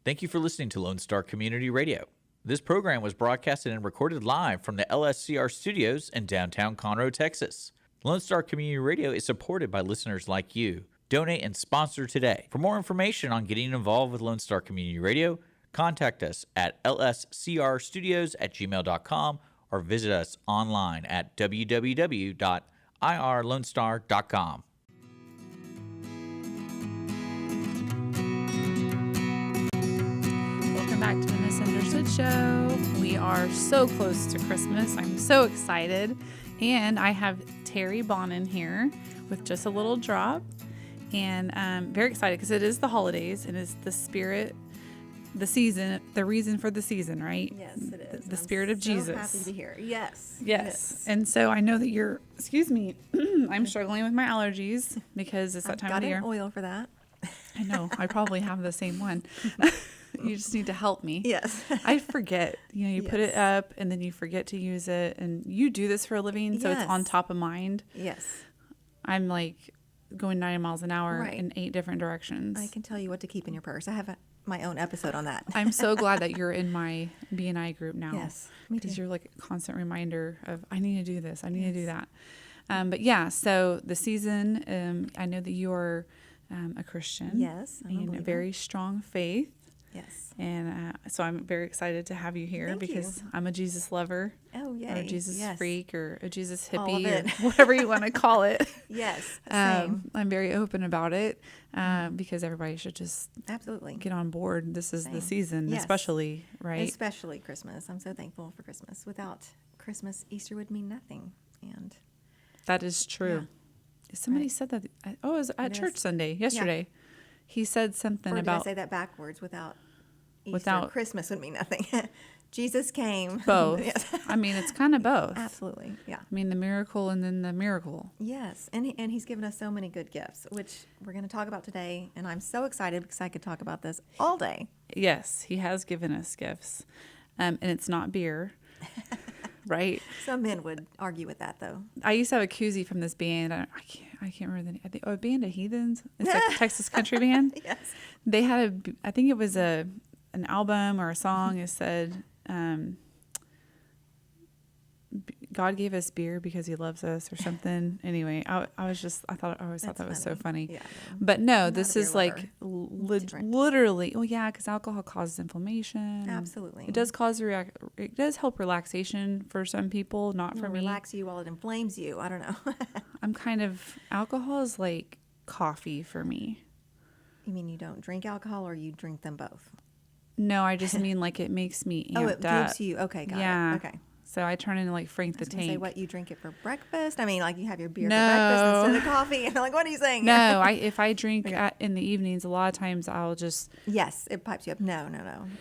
Thank you for listening to Lone Star Community Radio. This program was broadcasted and recorded live from the LSCR studios in downtown Conroe, Texas. Lone Star Community Radio is supported by listeners like you. Donate and sponsor today. For more information on getting involved with Lone Star Community Radio, contact us at lscrstudios@gmail.com or visit us online at www.irlonestar.com. Welcome back to the Misunderstood Show. We are so close to Christmas. I'm so excited. And I have Terri Bonin here with just a little drop. And I'm very excited because it is the holidays and it's the spirit, the season, the reason for the season, right? Yes, it is. The spirit of Jesus. Happy to be here. Yes. Yes. And so I know that you're, excuse me, I'm struggling with my allergies because it's that time of the year. Got an oil for that. I know. I probably have the same one. You just need to help me. Yes. I forget. You put it up and then you forget to use it. And you do this for a living, so it's on top of mind. Yes. I'm like going 90 miles an hour Right. in 8 different directions. I can tell you what to keep in your purse. I have my own episode on that. I'm so glad that you're in my BNI group now. Yes, me too. Because you're like a constant reminder of, I need to do this. I need to do that. But yeah, so the season, I know that you are a Christian. Yes, I'm a and a believer. very strong faith. Yes. And so I'm very excited to have you here Thank because you. I'm a Jesus lover. Oh, yay. Or a Jesus Yes. freak or a Jesus All of hippie it. or whatever you want to call it. Yes. Same. I'm very open about it because everybody should just Absolutely. get on board. This is the Same. season, Yes. especially, right? Especially Christmas. I'm so thankful for Christmas. Without Christmas, Easter would mean nothing. And That is true. Somebody said that. It was at It church is. Sunday yesterday. He said something or did I about say that backwards? Without Easter, Without- Christmas would mean nothing. Jesus came. both. Yes. I mean, it's kind of both. Absolutely. Yeah. I mean, the miracle and then the miracle. Yes, and he's given us so many good gifts, which we're going to talk about today, and I'm so excited because I could talk about this all day. Yes, he has given us gifts, and it's not beer, right? Some men would argue with that, though. I used to have a koozie from this band. I can't remember the name. A band of heathens. It's like a Texas country band. Yes. They had I think it was an album or a song. It said, God gave us beer because he loves us or something. Anyway, I always thought that was so funny. Yeah, no. But no, I'm this not a is beer like lover. Different. literally. Oh yeah, because alcohol causes inflammation. Absolutely. It does cause it does help relaxation for some people, not for It'll me. relax you while it inflames you. I don't know. Alcohol is like coffee for me. You mean you don't drink alcohol, or you drink them both? No, I just mean like it makes me amped Oh, it up. gives you. Okay, got Yeah. it. Okay. So I turn into like Frank I the was gonna say, Tank. what, you drink it for breakfast? I mean, like you have your beer No. for breakfast instead of coffee. And I'm like, what are you saying? No, if I drink in the evenings, a lot of times I'll just Yes, it pipes you up. No.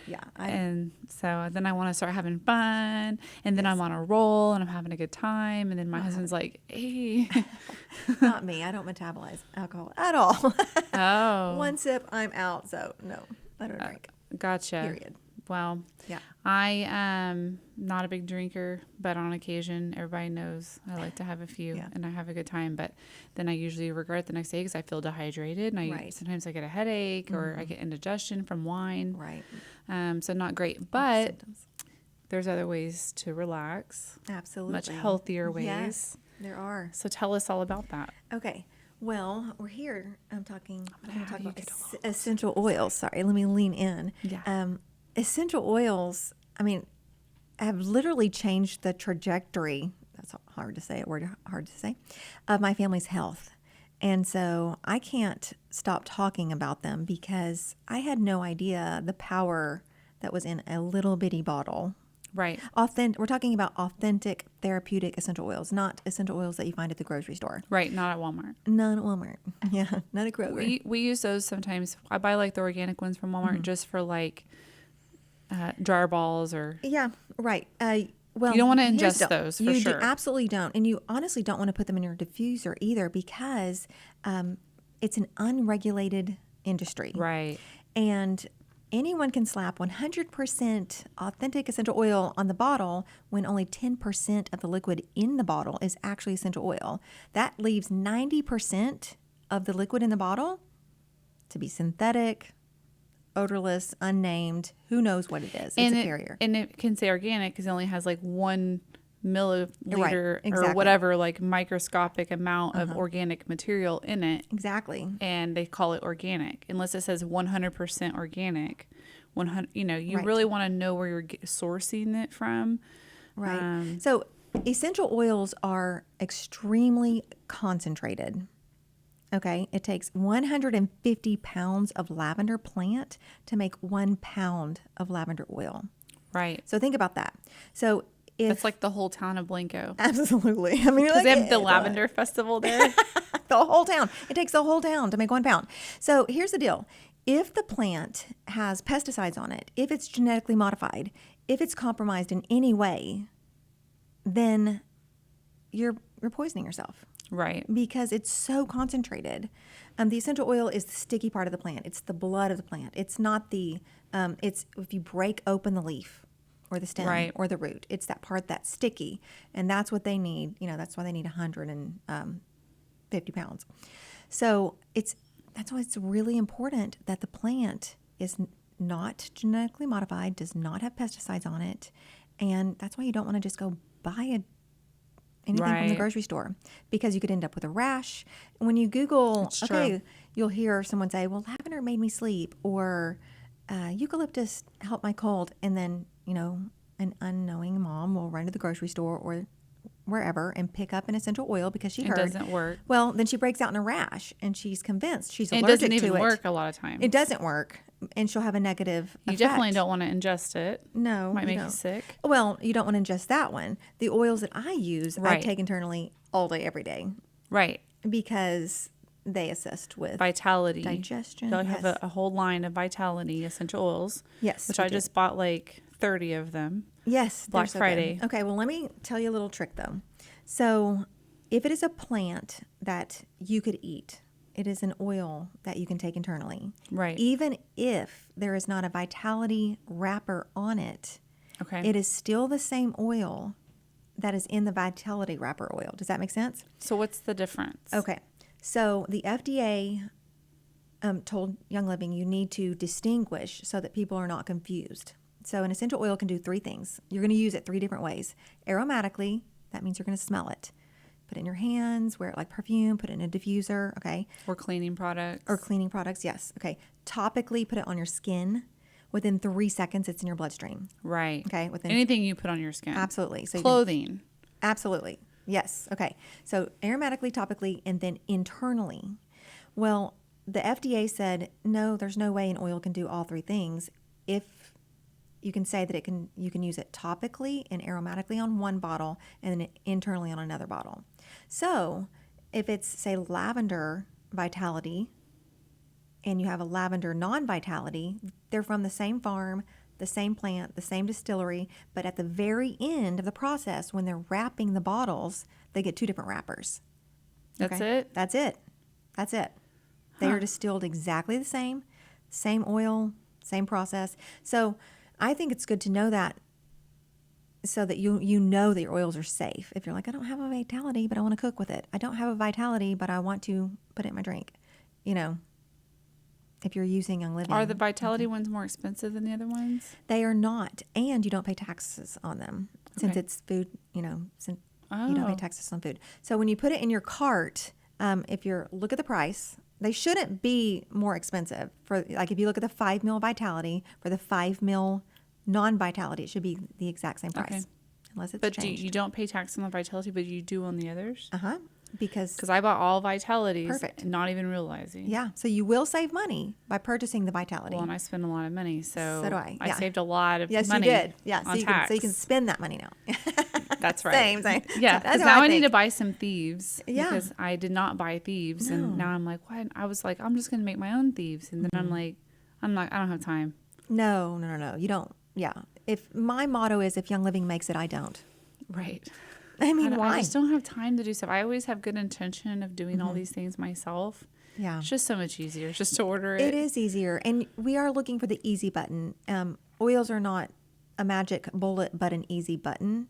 Yeah. and so then I want to start having fun, and then I'm on a roll and I'm having a good time, and then my husband's like, "Hey, Not me. I don't metabolize alcohol at all. oh, One sip, I'm out. So no, I don't drink. gotcha." Period. Well, Yeah. I am not a big drinker, but on occasion, everybody knows I like to have a few, Yeah. and I have a good time. But then I usually regret the next day because I feel dehydrated, and Right. sometimes I get a headache or I get indigestion from wine. Right. So not great. But Symptoms. there's other ways to relax, Absolutely. much healthier ways. Yes, there are. So tell us all about that. Okay. Well, we're here. I'm going to have talk you about get a essential oils. Sorry, let me lean in. Yeah. Essential oils, I mean, have literally changed the trajectory. That's hard to say, of my family's health. And so I can't stop talking about them because I had no idea the power that was in a little bitty bottle. Right. We're talking about authentic therapeutic essential oils, not essential oils that you find at the grocery store. Right. Not at Walmart. None at Walmart. Yeah, not at Kroger. We use those sometimes. I buy like the organic ones from Walmart just for like dryer balls or. Yeah, right. Well, You don't wanna here's ingest the- those, for you sure. absolutely don't. And you honestly don't want to put them in your diffuser either because it's an unregulated industry. Right. And anyone can slap 100% authentic essential oil on the bottle when only 10% of the liquid in the bottle is actually essential oil. That leaves 90% of the liquid in the bottle to be synthetic, odorless, unnamed. Who knows what it is? It's a carrier. And it can say organic because it only has like 1 milliliter exactly. or whatever, like microscopic amount of organic material in it. Exactly. And they call it organic, unless it says 100% organic. 100, you Right. really want to know where you're sourcing it from. Right. So essential oils are extremely concentrated. Okay. It takes 150 pounds of lavender plant to make 1 pound of lavender oil. Right. So think about that. So if It's like the whole town of Blanco. absolutely, I mean, Because they have the lavender festival there. the whole town. It takes the whole town to make 1 pound. So here's the deal. If the plant has pesticides on it, if it's genetically modified, if it's compromised in any way, then you're poisoning yourself Right. because it's so concentrated. The essential oil is the sticky part of the plant. It's the blood of the plant. It's not the, it's if you break open the leaf or the stem Right. or the root, it's that part that's sticky. And that's what they need. That's why they need 150 pounds. So that's why it's really important that the plant is not genetically modified, does not have pesticides on it. And that's why you don't want to just go buy anything from the Right. grocery store, because you could end up with a rash. When you Google, It's okay, true. you'll hear someone say, well, lavender made me sleep, or eucalyptus helped my cold. And then, an unknowing mom will run to the grocery store or wherever and pick up an essential oil because she It heard. doesn't work. Well, then she breaks out in a rash and she's convinced she's It allergic doesn't even to it. work a lot of times. It doesn't work, and she'll have a negative You effect. definitely don't want to ingest it. No, Might you make you don't. sick. Well, you don't want to ingest that one. The oils that I use, I Right. take internally all day, every day, Right. because they assist with Vitality. digestion. They'll have Yes. a whole line of Vitality essential oils. Yes, Which we I do. just bought like 30 of them. Yes, Black they're so Friday. good. Okay, well, let me tell you a little trick though. So, if it is a plant that you could eat, it is an oil that you can take internally. Right. Even if there is not a Vitality wrapper on it, Okay. it is still the same oil that is in the Vitality wrapper oil. Does that make sense? So what's the difference? Okay. So the FDA told Young Living you need to distinguish so that people are not confused. So an essential oil can do 3 things. You're going to use it 3 different ways. Aromatically, that means you're going to smell it. Put it in your hands, wear it like perfume, put it in a diffuser, okay? Or cleaning products. Or cleaning products, yes. Okay. Topically, put it on your skin. Within 3 seconds, it's in your bloodstream. Right. Okay, within- anything you put on your skin. Absolutely. So you can- Clothing. Absolutely. Yes. Okay. So aromatically, topically, and then internally. Well, the FDA said, no, there's no way an oil can do all 3 things. If you can say that you can use it topically and aromatically on one bottle and then internally on another bottle. So if it's, say, lavender Vitality and you have a lavender non-Vitality, they're from the same farm, the same plant, the same distillery, but at the very end of the process, when they're wrapping the bottles, they get 2 different wrappers. That's it? That's it. That's it. They are distilled exactly the same oil, same process. So I think it's good to know that, so that you know that your oils are safe. If you're like, I don't have a Vitality, but I want to cook with it. I don't have a Vitality, but I want to put it in my drink. If you're using Young Living. Are the Vitality ones more expensive than the other ones? They are not, and you don't pay taxes on them since Okay. it's food. Since you don't pay Oh. taxes on food. So when you put it in your cart, if you look at the price, they shouldn't be more expensive. For like, if you look at the 5 ml Vitality for the 5 ml non-Vitality, it should be the exact same price, Okay. unless it's But changed. you don't pay tax on the Vitality, but you do on the others? Because Because I bought all Vitalities, Perfect. not even realizing. yeah, so you will save money by purchasing the Vitality. Well, and I spend a lot of money, so So do I, yeah. saved a lot of Yes, money you did. Yeah, on so tax. you can spend that money now. That's right. Same. Yeah, That's because how now I need think. to buy some Thieves. Yeah. Because I did not buy Thieves, and now I'm like, what? I was like, I'm just going to make my own Thieves, and then Mm-hmm. I'm like, I don't have time. No. You don't. Yeah. If my motto is, if Young Living makes it, I don't. Right. I mean, why? I just don't have time to do stuff. I always have good intention of doing all these things myself. Yeah. It's just so much easier just to order it. It is easier. And we are looking for the easy button. Oils are not a magic bullet, but an easy button.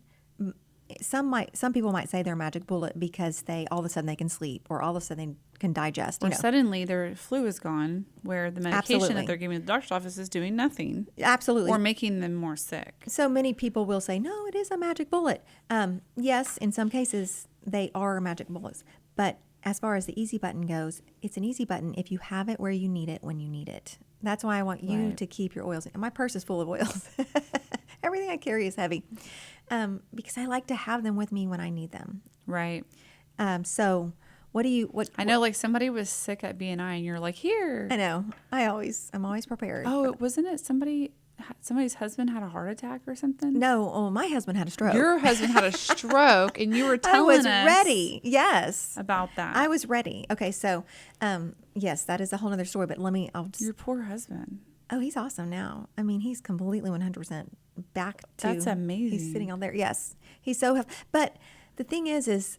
Some people might say they're a magic bullet because all of a sudden they can sleep, or all of a sudden can digest. Or suddenly their flu is gone, where the medication Absolutely. that they're giving at the doctor's office is doing nothing. Absolutely. Or making them more sick. So many people will say, no, it is a magic bullet. Yes, in some cases, they are magic bullets. But as far as the easy button goes, it's an easy button if you have it where you need it when you need it. That's why I want you to keep your oils. And my purse is full of oils. Everything I carry is heavy because I like to have them with me when I need them. Right. So what I know, like somebody was sick at BNI and you're like, here. I know. I'm always prepared. Oh, wasn't it somebody's husband had a heart attack or something? No, my husband had a stroke. Your husband had a stroke and you were telling us. I was ready. Yes. About that. I was ready. Okay. So, yes, that is a whole nother story, but Your poor husband. Oh, he's awesome now. I mean, he's completely 100% back to. That's amazing. He's sitting on there. Yes. He's so, but the thing is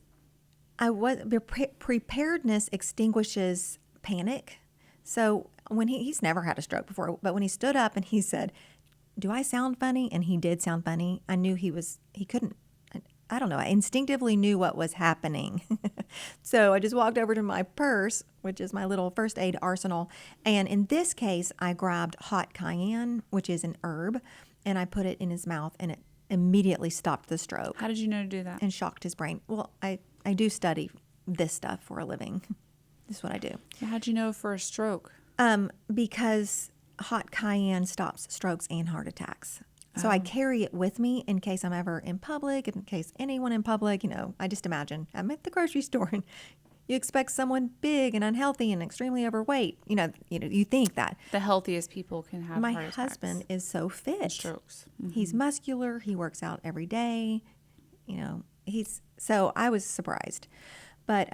preparedness extinguishes panic. So when he's never had a stroke before, but when he stood up and he said, do I sound funny? And he did sound funny. I knew he couldn't, I don't know. I instinctively knew what was happening. So I just walked over to my purse, which is my little first aid arsenal. And in this case, I grabbed hot cayenne, which is an herb, and I put it in his mouth and it immediately stopped the stroke. How did you know to do that? And shocked his brain. Well, I do study this stuff for a living. This is what I do. How'd you know for a stroke? Because hot cayenne stops strokes and heart attacks. So I carry it with me in case I'm ever in public, in case anyone in public, I just imagine I'm at the grocery store and you expect someone big and unhealthy and extremely overweight. You think that. The healthiest people can have My heart attacks. husband is so fit. And strokes. Mm-hmm. He's muscular. He works out every day. So I was surprised. But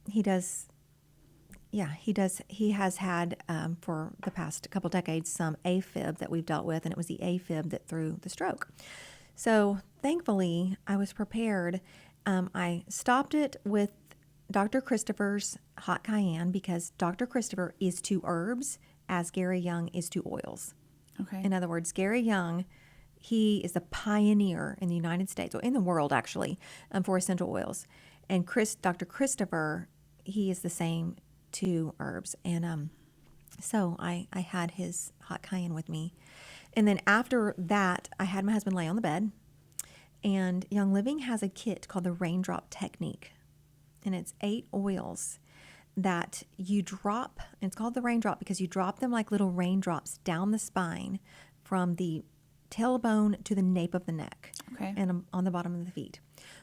he does. Yeah, he does. He has had for the past couple decades some AFib that we've dealt with, and it was the AFib that threw the stroke. So thankfully, I was prepared. I stopped it with Dr. Christopher's hot cayenne because Dr. Christopher is to herbs as Gary Young is to oils. Okay. In other words, Gary Young, he is a pioneer in the United States, or in the world actually, for essential oils. And Dr. Christopher, he is the same to herbs. And so I had his hot cayenne with me. And then after that, I had my husband lay on the bed. And Young Living has a kit called the Raindrop Technique. And it's 8 oils that you drop. And it's called the Raindrop because you drop them like little raindrops down the spine from the tailbone to the nape of the neck. Okay. And on the bottom of the feet.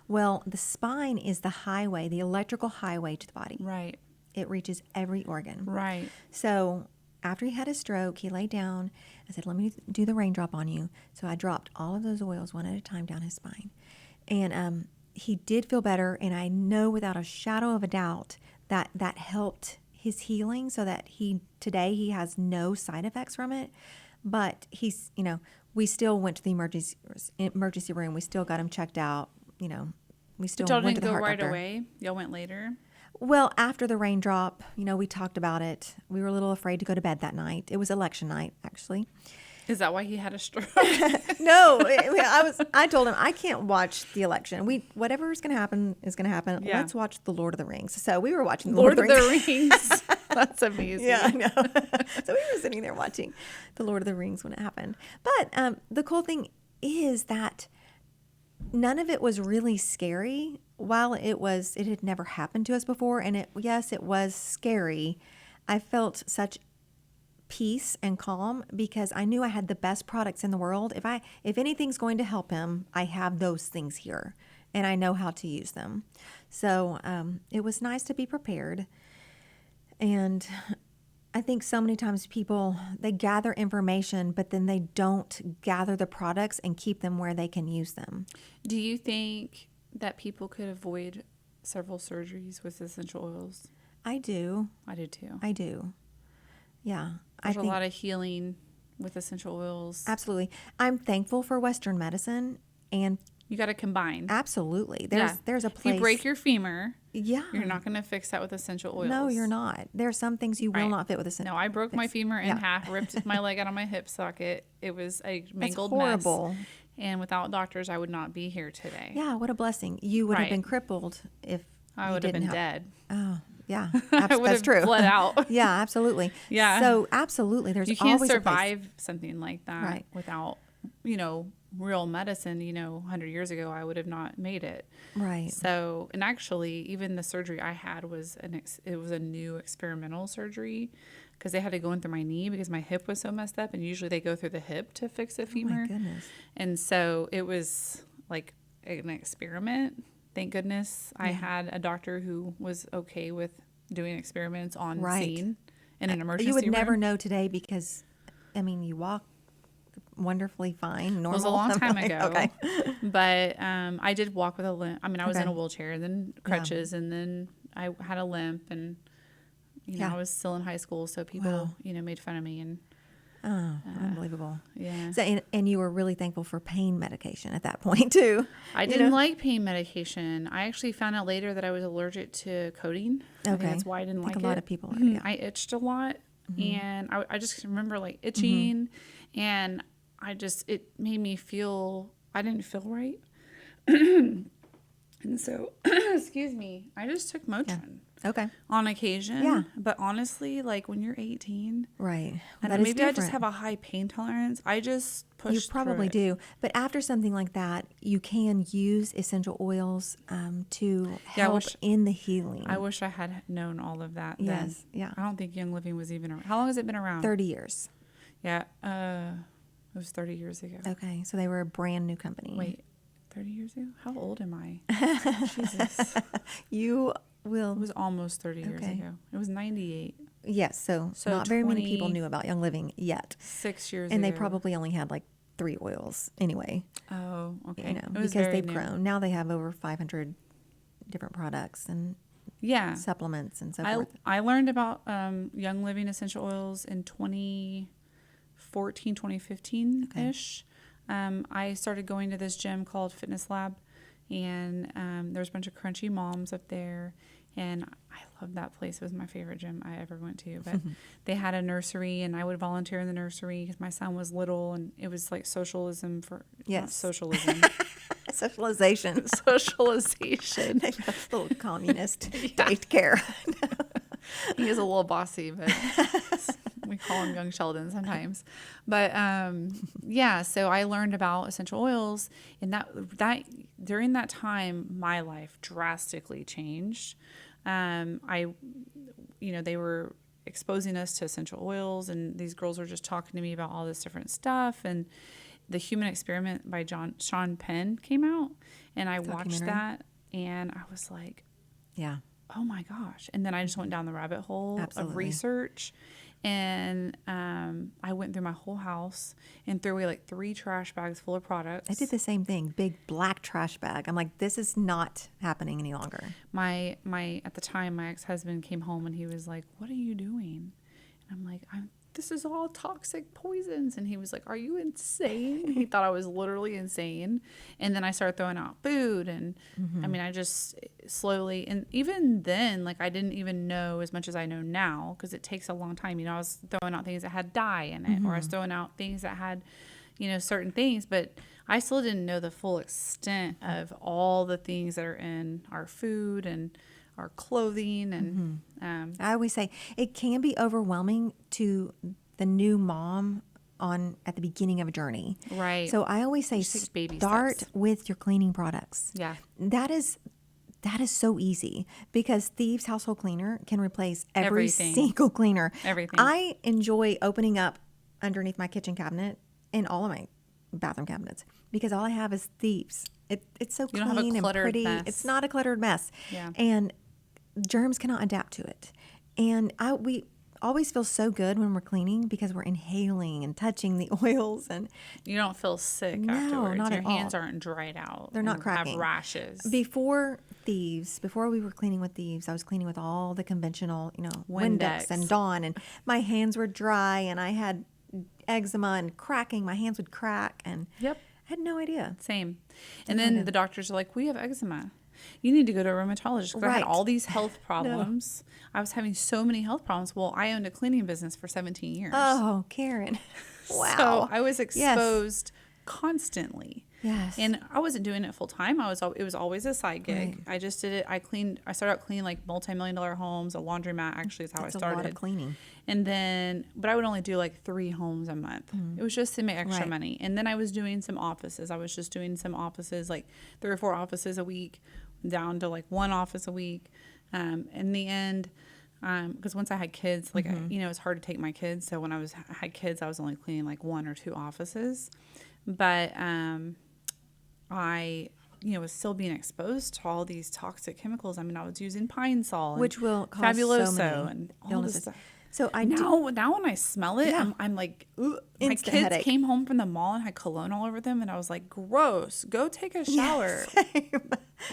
Well, the spine is the highway, the electrical highway to the body. Right. It reaches every organ. Right. So after he had a stroke, he lay down. I said, let me do the raindrop on you. So I dropped all of those oils one at a time down his spine. And he did feel better. And I know without a shadow of a doubt that that helped his healing so that today he has no side effects from it. But he's, we still went to the emergency room. We still got him checked out. We still went to the heart doctor. Y'all didn't go right away? Y'all went later? Well, after the raindrop, we talked about it. We were a little afraid to go to bed that night. It was election night, actually. Is that why he had a stroke? No, I told him I can't watch the election. Whatever is going to happen is going to happen. Yeah. Let's watch the Lord of the Rings. So we were watching the Lord of the Rings. That's amazing. Yeah, I know. So we were sitting there watching the Lord of the Rings when it happened. But the cool thing is that none of it was really scary. While it had never happened to us before, and it was scary. I felt such peace and calm because I knew I had the best products in the world. If anything's going to help him, I have those things here, and I know how to use them. So it was nice to be prepared. And I think so many times people, they gather information, but then they don't gather the products and keep them where they can use them. Do you think that people could avoid several surgeries with essential oils? I do. I do too. I do. Yeah. There's a lot of healing with essential oils. Absolutely. I'm thankful for Western medicine, and you got to combine. Absolutely. There's a place. If you break your femur, you're not going to fix that with essential oils. No, you're not. There are some things you will not fit with essential. No, I broke my femur in half, ripped my leg out of my hip socket. It was a mangled mess. Horrible. And without doctors, I would not be here today. Yeah, what a blessing. You would have been crippled if I would have been dead. Oh, Yeah, I would that's have true. bled out. Yeah, absolutely. Yeah. So absolutely, there's You can't always a place. survive something like that Right. without, real medicine. 100 years ago, I would have not made it. Right. So, and actually, even the surgery I had was it was a new experimental surgery because they had to go in through my knee because my hip was so messed up, and usually they go through the hip to fix a Oh femur. my goodness. And so it was like an experiment. Thank goodness I had a doctor who was okay with doing experiments on Right. scene in an emergency You would room. never know today because, I mean, you walk wonderfully fine, normal. It was a long time Like, ago. Okay. But I did walk with a limp. I mean, I was in Okay. a wheelchair, then crutches, and then I had a limp, and Yeah. I was still in high school, so people, made fun of me, and Oh, unbelievable. yeah. So, and you were really thankful for pain medication at that point too. I didn't like pain medication. I actually found out later that I was allergic to codeine. I think Okay. that's why I didn't I like think it. a lot of people are, Mhm. yeah. I itched a lot, and I just remember like itching, and it made me feel, I didn't feel right. And so, excuse me, I just took Motrin Okay. on occasion. Yeah. But honestly, like when you're 18, Right. and That is maybe I just different. have a high pain tolerance, I just push You through probably it. do. But after something like that, you can use essential oils to Yeah, I help wish- in the healing. I wish I had known all of that then. Yes. Yeah. I don't think Young Living was even around. How long has it been around? 30 years. Yeah. It was 30 years ago. Okay. So they were a brand new company. Wait, 30 years ago? How old am I? Jesus. You It will. was almost 30 years Okay. ago. It was 98. Yes. So, So not very many 20 people knew about Young Living yet. 6 years And ago. they probably only had like 3 oils anyway, Oh, okay. you know, It was because very they've new. grown. Now they have over 500 different products and Yeah. supplements and so I forth. learned about Young Living essential oils in 2014, 2015-ish. I started going to this gym called Fitness Lab, and there was a bunch of crunchy moms up there, and I loved that place. It was my favorite gym I ever went to. But they had a nursery, and I would volunteer in the nursery because my son was little, and it was like socialism for not Yes. socialism, Socialization. socialization. Little communist daycare. He is a little bossy, but we call him Young Sheldon sometimes. But yeah, so I learned about essential oils, and that during that time, my life drastically changed. They were exposing us to essential oils, and these girls were just talking to me about all this different stuff. And the Human Experiment by Sean Penn came out, and I watched Documentary. that, and I was like, Yeah. oh my gosh. And then I just went down the rabbit hole of Absolutely. research, and I went through my whole house and threw away like 3 trash bags full of products. I did the same thing. Big black trash bag. I'm like, this is not happening any longer. My at the time, my ex-husband came home and he was like, what are you doing? And I'm like, this is all toxic poisons. And he was like, are you insane? He thought I was literally insane. And then I started throwing out food. And I mean, I just slowly, and even then, like I didn't even know as much as I know now, because it takes a long time. I was throwing out things that had dye in it, or I was throwing out things that had, certain things, but I still didn't know the full extent of all the things that are in our food and our clothing. And I always say it can be overwhelming to the new mom at the beginning of a journey. Right. So I always say Just take baby start steps. with your cleaning products. Yeah. That is so easy because Thieves Household Cleaner can replace every Everything. single cleaner. Everything. I enjoy opening up underneath my kitchen cabinet and all of my bathroom cabinets because all I have is Thieves. It's so You don't have a clean and cluttered pretty. mess. It's not a cluttered mess. Yeah. And germs cannot adapt to it. And we always feel so good when we're cleaning because we're inhaling and touching the oils, and You don't feel sick No, afterwards. not Your at all. hands aren't dried out. They're not and cracking. Have rashes. before we were cleaning with Thieves, I was cleaning with all the conventional, Windex and Dawn, and my hands were dry and I had eczema and cracking. My hands would crack, and Yep. I had no idea. Same. And then the doctors are like, we have eczema. You need to go to a rheumatologist. 'Cause I had Right. all these health problems. I was having so many health problems. Well, I owned a cleaning business for 17 years. Oh, Karen. Wow. So I was Yes. exposed constantly. Yes. And I wasn't doing it full time. It was always a side gig. Right. I just did it. I started out cleaning like multi-million-dollar homes. A laundromat actually is how That's I a started. lot of cleaning. And then, but I would only do like 3 homes a month. It was just to make extra Right. money. And then I was doing some offices. I was just doing some offices, like 3 or 4 offices a week, down to like 1 office a week. In the end, because once I had kids, like, it's hard to take my kids. So when I had kids, I was only cleaning like 1 or 2 offices. But I was still being exposed to all these toxic chemicals. I mean, I was using Pine Sol, Which will cause Fabuloso, so many and all this illnesses. stuff. So Now when I smell it, Yeah. I'm like, ugh. My Instant kids headache. came home from the mall and had cologne all over them, and I was like, gross. Go take a shower. Same.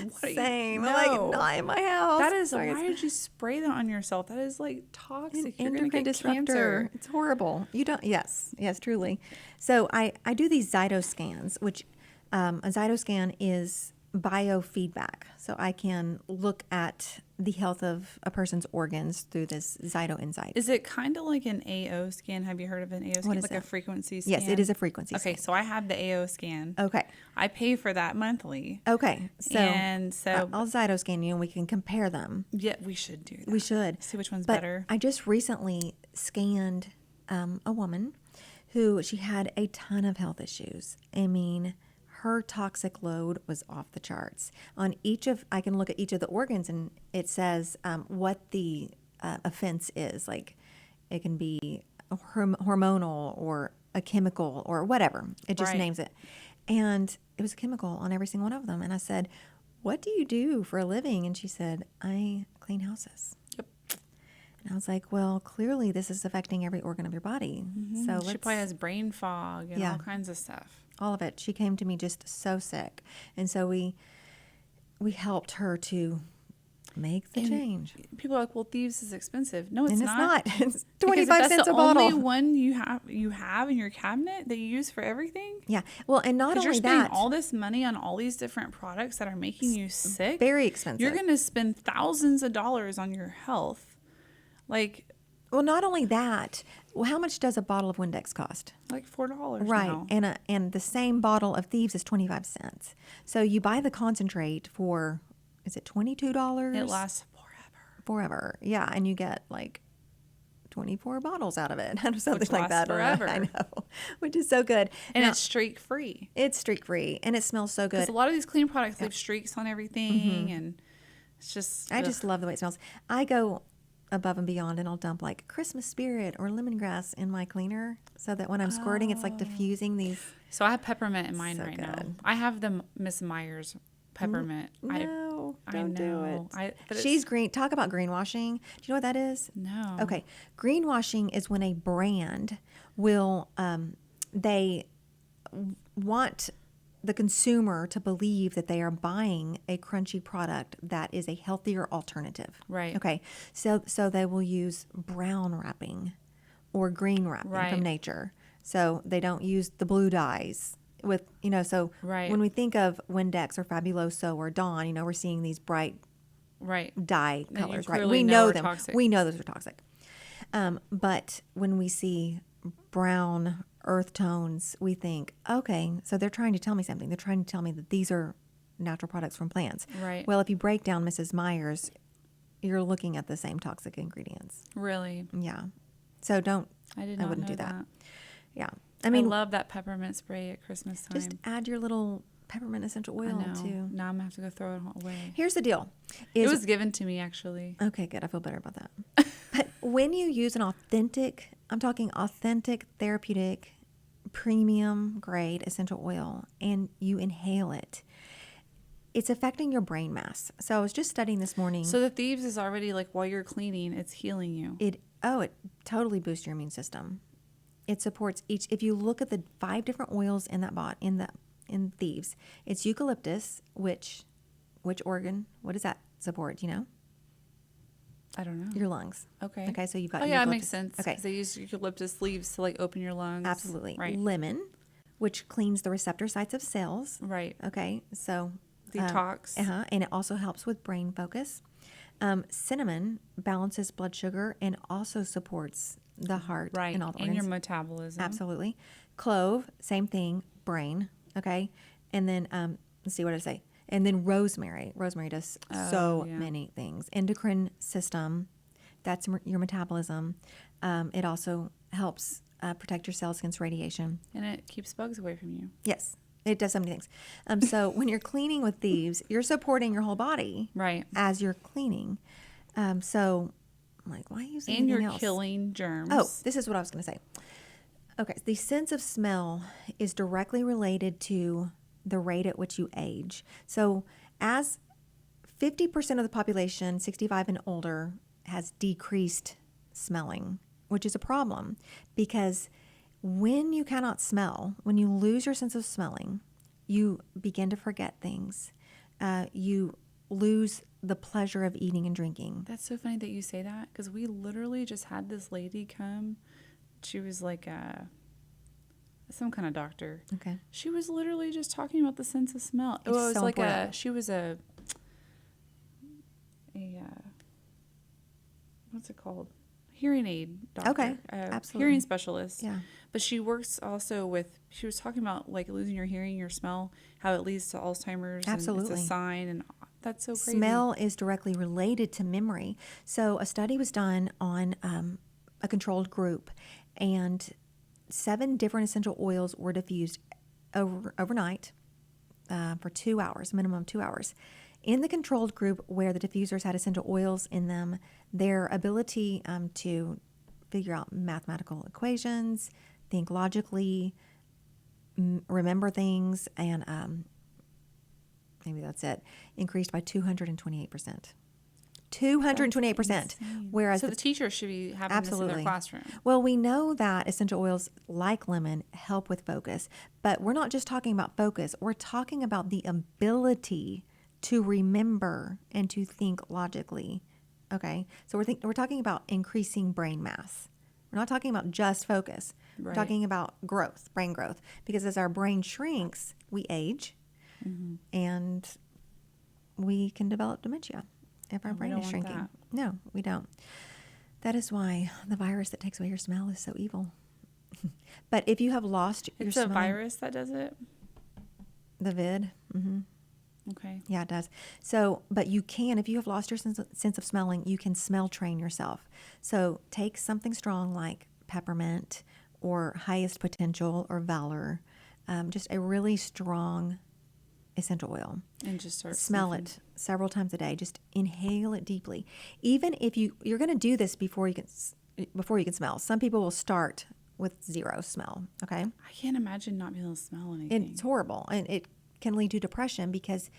What are you- Same. No. I'm like, not in my house. That is, Sorry, why did you spray that on yourself? That is like toxic. You're going to endocrine get disruptor. cancer. It's horrible. You don't. Yes, truly. So I do these Zytoscans, which a Zytoscan is biofeedback. So I can look at the health of a person's organs through this Zyto Insight. Is it kind of like an AO scan? Have you heard of an AO scan? is Like a that? frequency scan? Yes, it is a frequency Okay, scan. so I have the AO scan. Okay. I pay for that monthly. Okay. So, And so- I'll Zytoscan you and we can compare them. Yeah, we should do that. We should. See which one's But better. I just recently scanned a woman who she had a ton of health issues. I mean, her toxic load was off the charts. I can look at each of the organs and it says what the offense is. Like it can be hormonal or a chemical or whatever. It just Right. names it. And it was a chemical on every single one of them. And I said, what do you do for a living? And she said, I clean houses. Yep. And I was like, well, clearly this is affecting every organ of your body. So She let's, probably has brain fog and Yeah. all kinds of stuff. all of it. She came to me just so sick. And so we helped her to make the And change. People are like, well, Thieves is expensive. No, it's And it's not. not. It's Because 25 if cents that's a the bottle. only one you have in your cabinet that you use for everything. Yeah. Well, and not Because you're only spending that, all this money on all these different products that are making you sick. very expensive. You're going to spend thousands of dollars on your health. Like Well, not only that, well, how much does a bottle of Windex cost? $4 Right. now. And the same bottle of Thieves is 25 cents. So you buy the concentrate for, is it $22? It lasts Forever. Yeah. And you get like 24 bottles out of it or something Which like lasts that. forever. I know. Which is so good. And Now, it's streak free. it's streak free and it smells so Because good. a lot of these clean products leave streaks on everything, and it's just. I ugh. just love the way it smells. I go above and beyond and I'll dump like Christmas spirit or lemongrass in my cleaner so that when I'm squirting, it's like diffusing these. So I have peppermint in mine So right now. good. I have the Miss Myers peppermint. No, don't do it. But She's green. Talk about greenwashing. Do you know what that is? No. Okay. Greenwashing is when a brand will, they want the consumer to believe that they are buying a crunchy product that is a healthier alternative. Right. Okay. So they will use brown wrapping or green wrapping Right. from nature. So they don't use the blue dyes with, so Right. when we think of Windex or Fabuloso or Dawn, we're seeing these bright Right. dye That you colors, right? clearly We know know are them. toxic. We know those are toxic. But when we see brown earth tones, we think, okay, so they're trying to tell me something. They're trying to tell me that these are natural products from plants. Right. Well, if you break down Mrs. Myers, you're looking at the same toxic ingredients. Really. Yeah. So don't. I did I not wouldn't know do that. that. Yeah. I I mean, love that peppermint spray at Christmas time. just add your little peppermint essential I oil know. too. Now I'm gonna have to go throw it away. Here's the deal. It Is was given to me actually. Okay, good. I feel better about that. But when you use an authentic, I'm talking authentic, therapeutic, premium grade essential oil, and you inhale it, it's affecting your brain mass. So I was just studying this morning. So the Thieves is already like while you're cleaning, it's healing you. It totally boosts your immune system. It supports each. If you look at the 5 different oils in that in Thieves, it's eucalyptus, which organ? What does that support? Do you know? I don't know. Your lungs. Okay. Okay, so you've got Oh yeah, it eucalyptus. makes sense. Okay. 'Cause they use eucalyptus leaves to like open your lungs. Absolutely. Right. Lemon, which cleans the receptor sites of cells. Right. Okay, so Detox. and it also helps with brain focus. Cinnamon balances blood sugar and also supports the heart Right. and all the And organs. your metabolism. Absolutely. Clove, same thing, brain. Okay, And then, let's see, what did I say? And then rosemary. Rosemary does many things. Endocrine system, that's your metabolism. It also helps protect your cells against radiation. And it keeps bugs away from you. Yes, it does so many things. So when you're cleaning with thieves, you're supporting your whole body Right. as you're cleaning. So I'm like, why use anything And you're else? killing germs. Oh, this is what I was going to say. Okay, the sense of smell is directly related to the rate at which you age. So as 50% of the population, 65 and older, has decreased smelling, which is a problem because when you cannot smell, when you lose your sense of smelling, you begin to forget things. You lose the pleasure of eating and drinking. That's so funny that you say that because we literally just had this lady come. She was like some kind of doctor. Okay. She was literally just talking about the sense of smell. It's Well, it was so like important. she was a what's it called? Hearing aid doctor. Okay, absolutely. Hearing specialist. Yeah. But she works also with, she was talking about like losing your hearing, your smell, how it leads to Alzheimer's. And Absolutely. it's a sign, and that's so crazy. Smell is directly related to memory. So a study was done on a controlled group, and 7 different essential oils were diffused overnight for 2 hours, minimum 2 hours. In the controlled group where the diffusers had essential oils in them, their ability to figure out mathematical equations, think logically, remember things, and maybe that's it, increased by 228%. 228%. Whereas So the teachers should be having this in Absolutely. their classroom. Well, we know that essential oils like lemon help with focus, but we're not just talking about focus. We're talking about the ability to remember and to think logically. Okay, so we're talking about increasing brain mass. We're not talking about just focus. We're Right. talking about growth, brain growth, because as our brain shrinks, we age, and we can develop dementia if our And we brain don't is want shrinking. that. No, we don't. That is why the virus that takes away your smell is so evil. But if you have lost your It's a smelling, virus that does it. the vid, Okay. yeah, it does. So, but you can, if you have lost your sense of smelling, you can smell train yourself. So take something strong like peppermint or highest potential or valor, just a really strong essential oil. And just start Smell sniffing. it several times a day. Just inhale it deeply. Even if you're going to do this before you can smell. Some people will start with zero smell. Okay, I can't imagine not being able to smell anything. and it's horrible, and it can lead to depression because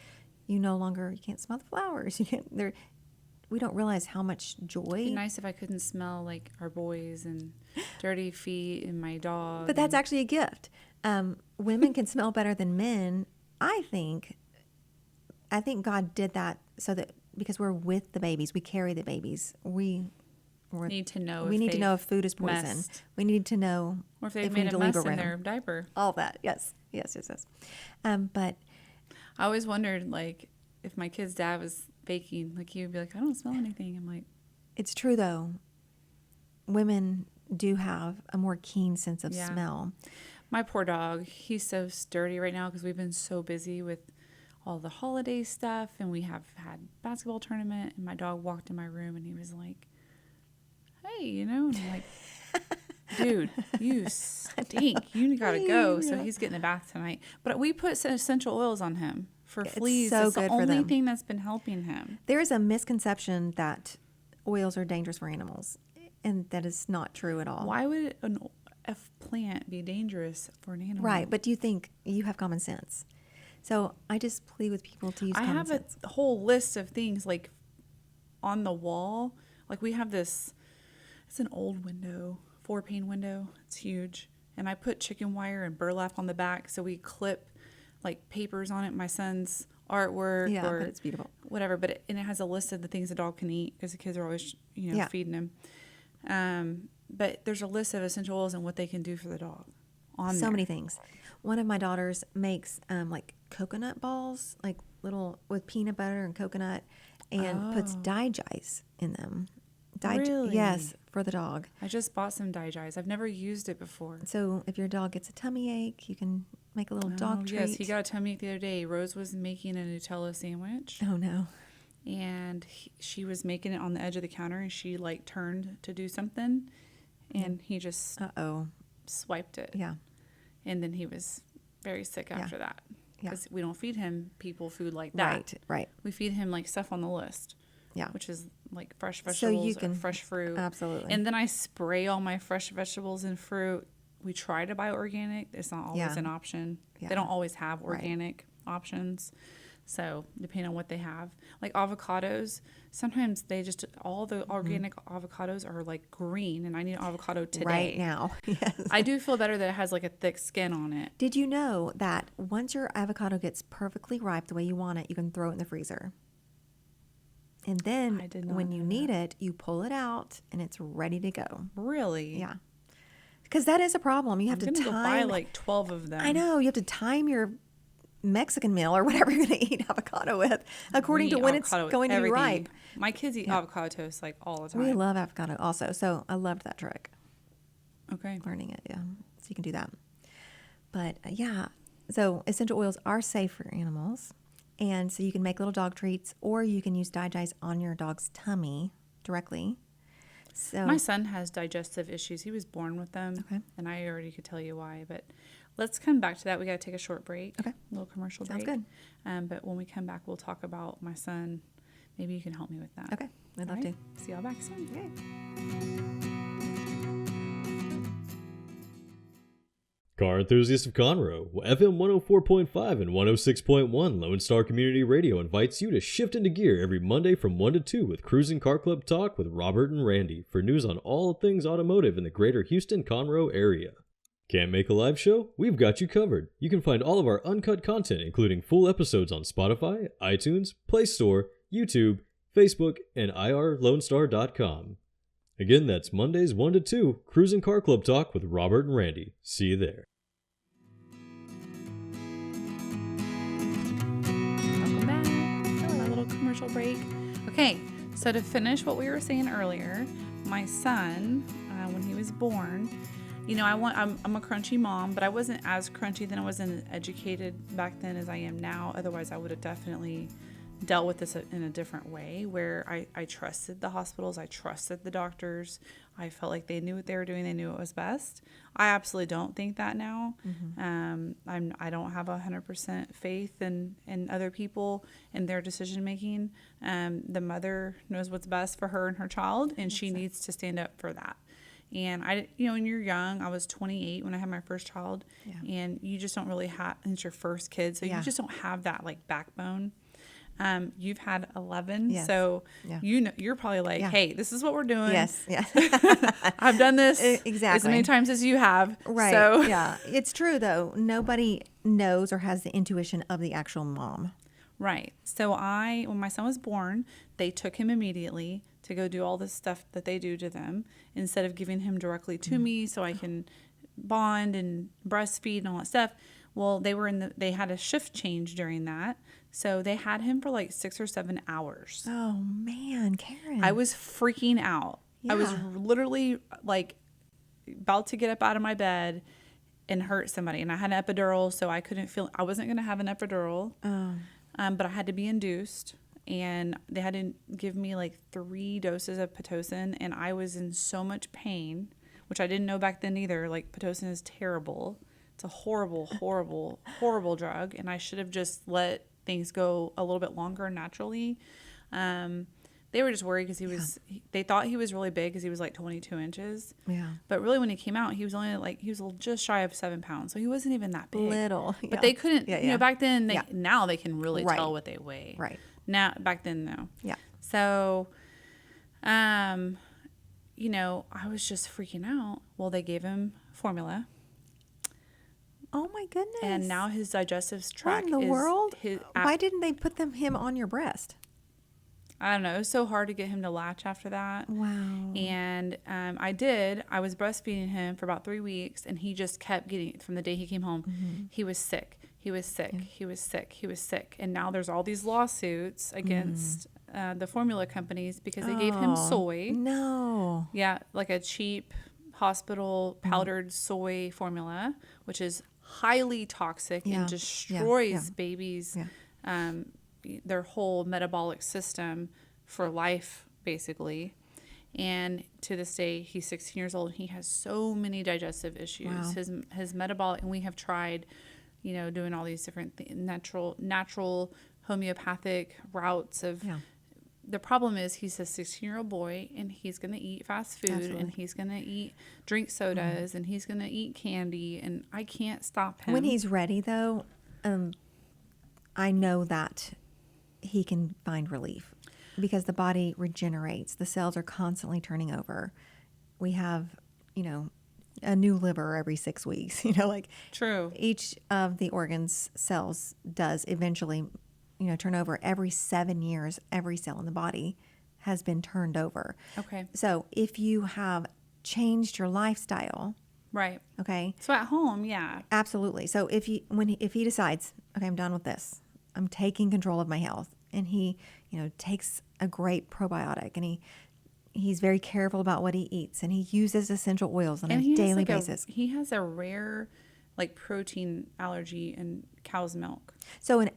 you can't smell the flowers. You can't. We don't realize how much joy. It'd be nice if I couldn't smell like our boys and dirty feet and my dog. But that's actually a gift. Women can smell better than men. I think God did that so that because we're with the babies, we carry the babies. We need to know. We if need to they've know if food is poison. messed. We need to know Or if they've we made need a to leave mess a in room. their diaper. All that. Yes. But I always wondered, like, if my kid's dad was baking, like, he would be like, I don't smell anything. I'm like, it's true though. Women do have a more keen sense of Yeah. smell. my poor dog, he's so sturdy right now because we've been so busy with all the holiday stuff, and we have had basketball tournament, and my dog walked in my room and he was like, hey, and I'm like, dude, you stink. You gotta go. So he's getting a bath tonight. But we put some essential oils on him for fleas. so That's good the for only them. thing that's been helping him. There is a misconception that oils are dangerous for animals, and that is not true at all. Why would a plant be dangerous for an animal? Right, but do you think you have common sense? So I just plead with people to use I common have sense. a whole list of things like on the wall. Like we have this, it's an old window, 4-pane window. It's huge. And I put chicken wire and burlap on the back. So we clip like papers on it. My son's artwork Yeah, or but it's beautiful. whatever. But it has a list of the things the dog can eat because the kids are always, Yeah. feeding him. But there's a list of essential oils and what they can do for the dog on So there. many things. One of my daughters makes like coconut balls, like little with peanut butter and coconut, and puts Digize in them. Really? Yes, for the dog. I just bought some Digize. I've never used it before. So if your dog gets a tummy ache, you can make a little dog treat. Yes, he got a tummy ache the other day. Rose was making a Nutella sandwich. Oh, no. And she was making it on the edge of the counter, and she like turned to do something, and he just swiped it. Yeah. And then he was very sick after that. Yeah. Because we don't feed him people food like that. Right. We feed him like stuff on the list. Yeah. Which is like fresh vegetables or fresh fruit. Absolutely. And then I spray all my fresh vegetables and fruit. We try to buy organic. It's not always an option. Yeah. They don't always have organic options. So depending on what they have, like avocados, sometimes they just, all the organic avocados are like green, and I need an avocado today. Right now. Yes. I do feel better that it has like a thick skin on it. Did you know that once your avocado gets perfectly ripe the way you want it, you can throw it in the freezer? And then when you need it, you pull it out and it's ready to go. Really? Yeah. Because that is a problem. You have to time. Go buy like 12 of them. I know. You have to time your Mexican meal or whatever you're going to eat avocado with according to when it's going to be ripe. My kids eat avocado toast like all the time. We love avocado also. So I loved that trick. Okay. Learning it. Yeah. So you can do that. But so essential oils are safe for animals. And so you can make little dog treats, or you can use DiGi's on your dog's tummy directly. So my son has digestive issues. He was born with them. Okay. And I already could tell you why, but let's come back to that. We got to take a short break. Okay. A little commercial Sounds break. good. But when we come back, we'll talk about my son. Maybe you can help me with that. Okay. I'd love to. See y'all back soon. Okay. Car enthusiasts of Conroe, FM 104.5 and 106.1 Lone Star Community Radio invites you to shift into gear every Monday from 1 to 2 with Cruising Car Club Talk with Robert and Randy for news on all things automotive in the greater Houston-Conroe area. Can't make a live show? We've got you covered. You can find all of our uncut content, including full episodes on Spotify, iTunes, Play Store, YouTube, Facebook, and irlonestar.com. Again, that's Mondays 1 to 2, Cruising Car Club Talk with Robert and Randy. See you there. Welcome back. A little commercial break. Okay, so to finish what we were saying earlier, my son, when he was born, you know, I'm a crunchy mom, but I wasn't as crunchy then. I wasn't educated back then as I am now. Otherwise, I would have definitely dealt with this in a different way, where I trusted the hospitals. I trusted the doctors. I felt like they knew what they were doing. They knew what was best. I absolutely don't think that now. I don't have 100% faith in other people and their decision making. The mother knows what's best for her and her child, and she needs to stand up for that. And when you're young, I was 28 when I had my first child, and you just don't really have, and it's your first kid, so you just don't have that like backbone. You've had 11, so you're probably like, hey, this is what we're doing. Yes. I've done this exactly as many times as you have. Right. So. Yeah. It's true though. Nobody knows or has the intuition of the actual mom. Right. So when my son was born, they took him immediately to go do all this stuff that they do to them instead of giving him directly to me so I can bond and breastfeed and all that stuff. Well, they had a shift change during that. So they had him for like 6 or 7 hours. Oh man, Karen. I was freaking out. I was literally like about to get up out of my bed and hurt somebody. And I had an epidural, so I wasn't going to have an epidural. But I had to be induced. And they had to give me like 3 doses of Pitocin. And I was in so much pain, which I didn't know back then either. Like Pitocin is terrible. It's a horrible, horrible, horrible drug. And I should have just let things go a little bit longer naturally. They were just worried because they thought he was really big because he was like 22 inches. Yeah. But really when he came out, he was only he was just shy of 7 pounds. So he wasn't even that big. Little. But they couldn't, back then, now they can really Right. tell what they weigh. Right. Now, back then, no. Yeah. So, I was just freaking out. Well, they gave him formula. Oh my goodness. And now his digestive tract What in the world? His, Why didn't they put him on your breast? I don't know. It was so hard to get him to latch after that. Wow. And I did. I was breastfeeding him for about 3 weeks, and he just kept getting, from the day he came home, he was sick. He was sick. Yeah. He was sick. He was sick. And now there's all these lawsuits against the formula companies because they gave him soy. No. Yeah, like a cheap hospital powdered soy formula, which is highly toxic Yeah. and destroys Yeah. babies, Yeah. their whole metabolic system for life, basically. And to this day, he's 16 years old. And he has so many digestive issues. Wow. His metabolic, and we have tried, doing all these different natural homeopathic routes of. Yeah. The problem is he's a 16-year-old boy, and he's going to eat fast food, Absolutely. and he's going to drink sodas, and he's going to eat candy, and I can't stop him. When he's ready, though, I know that he can find relief because the body regenerates. The cells are constantly turning over. We have, a new liver every 6 weeks. True. Each of the organs cells does eventually, turn over. Every 7 years, every cell in the body has been turned over. Okay. So if you have changed your lifestyle, Right. okay, So at home, yeah. absolutely. So if he decides, okay, I'm done with this, I'm taking control of my health, and he, takes a great probiotic, and he's very careful about what he eats, and he uses essential oils on a daily basis. He has a rare, protein allergy in cow's milk. So an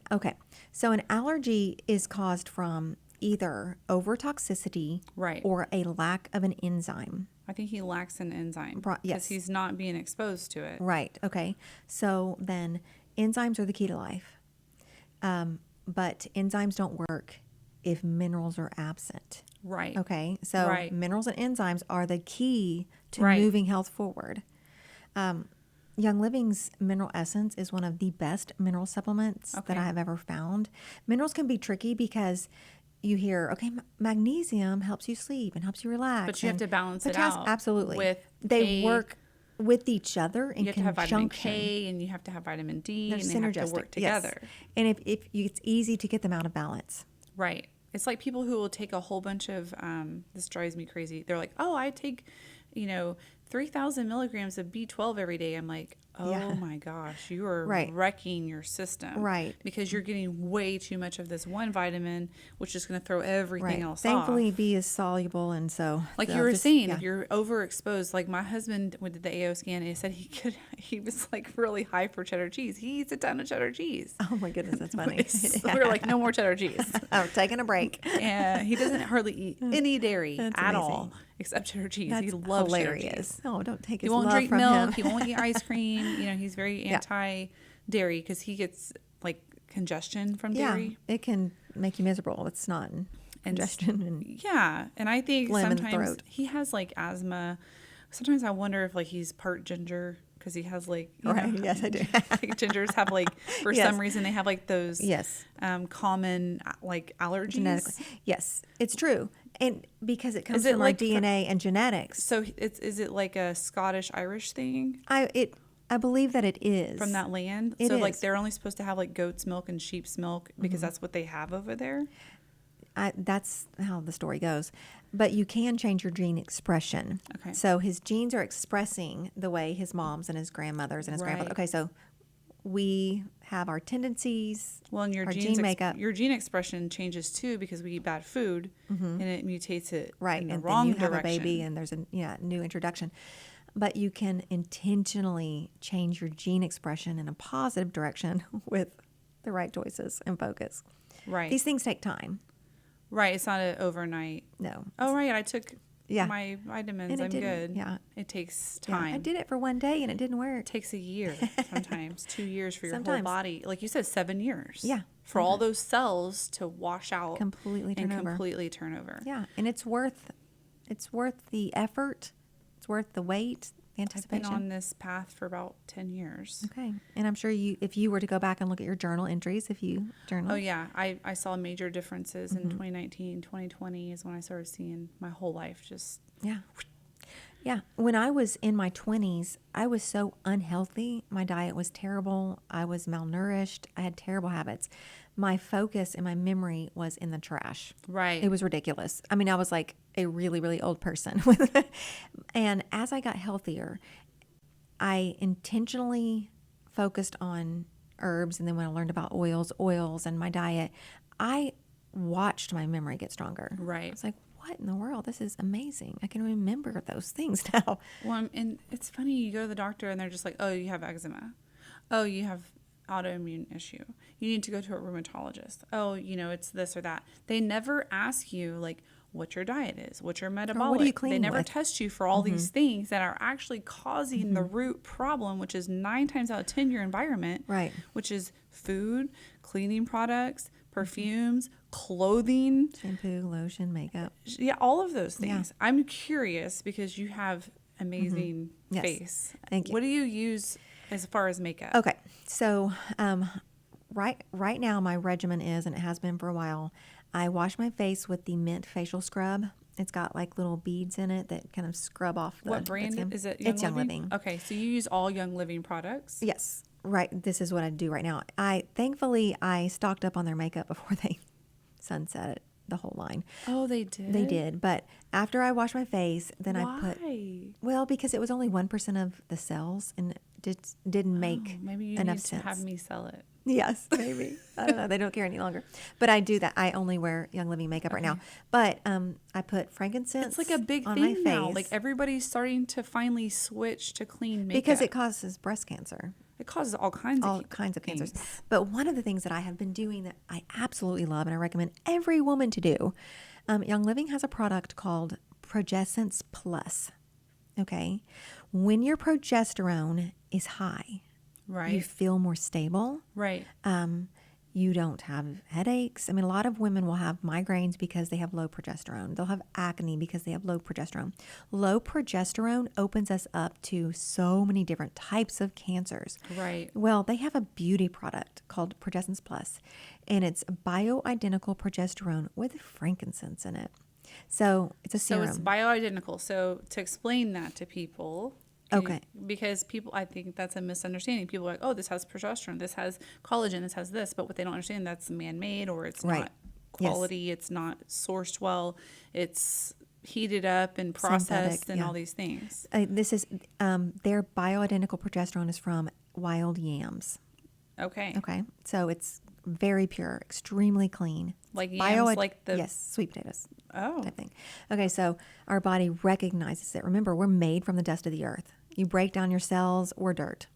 allergy is caused from either overtoxicity, Right. or a lack of an enzyme. I think he lacks an enzyme. Yes. Because he's not being exposed to it. Right. Okay. So then enzymes are the key to life. But enzymes don't work if minerals are absent. Right. Okay. So Right. minerals and enzymes are the key to Right. moving health forward. Young Living's Mineral Essence is one of the best mineral supplements that Okay. I have ever found. Minerals can be tricky because you hear, okay, magnesium helps you sleep and helps you relax. But you have and to balance it potassium- out. Absolutely. With They K. work with each other in You have to have vitamin conjunction. K, and you have to have vitamin D, They're and they have to work synergistic, yes. together. And if it's easy to get them out of balance. Right. It's like people who will take a whole bunch of, this drives me crazy. They're like, oh, I take, 3,000 milligrams of B12 every day. I'm like, oh Yeah. my gosh, you are Right. wrecking your system. Right. Because you're getting way too much of this one vitamin, which is going to throw everything Right. else Thankfully, off. B is soluble, and so Like they'll you were just- saying, yeah. if you're overexposed, like my husband did the AO scan, and he said he was like really high for cheddar cheese. He eats a ton of cheddar cheese. Oh my goodness, that's funny. So we were like, no more cheddar cheese. Oh, taking a break. And he doesn't hardly eat any dairy That's at amazing. all except cheddar cheese. That's he loves cheddar hilarious. cheese. Oh, don't take He his won't love drink from milk. him. He won't eat ice cream. He's very Yeah. anti-dairy because he gets like congestion from Yeah, dairy. it can make you miserable with snot and congestion and Yeah, and I think phlegm in the sometimes throat. he has like asthma. Sometimes I wonder if like he's part ginger because he has like Right, yes, I do. like gingers have like for Yes. some reason they have like those yes, common like allergies. genetically. Yes, it's true. And because it comes it from like our DNA and genetics. So is it like a Scottish Irish thing I believe that it is. from that land? It So like is. they're only supposed to have like goat's milk and sheep's milk because that's what they have over there. That's how the story goes. But you can change your gene expression. Okay. So his genes are expressing the way his mom's and his grandmother's and his grandfather. Right. Okay, so we have our tendencies, Well, and your our genes gene makeup. your gene expression changes too because we eat bad food and it mutates it Right, in the and wrong then you direction. have a baby and there's a new introduction. But you can intentionally change your gene expression in a positive direction with the right choices and focus. Right. These things take time. Right. It's not an overnight. No. Oh, right. I took Yeah. my vitamins. And it I'm didn't- good. yeah. It takes Yeah, time. I did it for one day and it didn't work. It takes a year sometimes, 2 years for your whole Sometimes. body. Like you said, 7 years. Yeah, For all those cells to wash out Completely and turn over. completely turn over. Yeah, and it's worth the effort. It's worth the wait, the I've been anticipation. on this path for about 10 years. Okay, and I'm sure if you were to go back and look at your journal entries, if you journal. Oh, yeah. I saw major differences Mm-hmm. in 2019. 2020 is when I started seeing my whole life just. Yeah. Yeah. When I was in my 20s, I was so unhealthy. My diet was terrible. I was malnourished. I had terrible habits. My focus and my memory was in the trash. Right. It was ridiculous. I mean, I was like a really, really old person. And as I got healthier, I intentionally focused on herbs. And then when I learned about oils and my diet, I watched my memory get stronger. Right. I was like, what in the world? This is amazing. I can remember those things now. Well, and it's funny. You go to the doctor and they're just like, oh, you have eczema. Oh, you have autoimmune issue. You need to go to a rheumatologist. Oh, it's this or that. They never ask you like what your diet is, what your metabolic. you clean They never with? test you for all these things that are actually causing the root problem, which is 9 times out of 10 your environment. Right. Which is food, cleaning products, perfumes, clothing. Shampoo, lotion, makeup. Yeah, all of those Yeah. things. I'm curious because you have amazing Yes. face. Thank you. What do you use as far as makeup? Okay, so right now my regimen is, and it has been for a while, I wash my face with the mint facial scrub. It's got like little beads in it that kind of scrub off the What brand skin. is it? It's Young Living. Okay, so you use all Young Living products? Yes, right. This is what I do right now. Thankfully I stocked up on their makeup before they sunset it, the whole line. Oh, they did? They did, but after I wash my face, then I put because it was only 1% of the cells and it didn't make Maybe you enough need sense. to have me sell it. Yes, maybe. I don't know. They don't care any longer. But I do that. I only wear Young Living makeup right now. But I put frankincense. It's like a big on my thing now. face Like everybody's starting to finally switch to clean makeup. because it causes breast cancer, it causes all kinds all kinds of cancers. things. But one of the things that I have been doing that I absolutely love and I recommend every woman to do, Young Living has a product called Progessence Plus. Okay, when your progesterone is high, Right. you feel more stable. Right. You don't have headaches. I mean, a lot of women will have migraines because they have low progesterone. They'll have acne because they have low progesterone. Low progesterone opens us up to so many different types of cancers. Right. Well, they have a beauty product called Progessence Plus, and it's bioidentical progesterone with frankincense in it. So it's a So serum. it's bioidentical. So to explain that to people. Okay. Because people, I think that's a misunderstanding. People are like, oh, this has progesterone, this has collagen, this has this. But what they don't understand, that's man-made or it's Right. not quality, it's not sourced well, it's heated up and processed Synthetic, and yeah. all these things. This is their bioidentical progesterone is from wild yams. Okay. Okay, so it's very pure, extremely clean. Like yams, like the... yes, sweet potatoes Oh. type thing. Okay, so our body recognizes it. Remember, we're made from the dust of the earth. You break down your cells, we're dirt.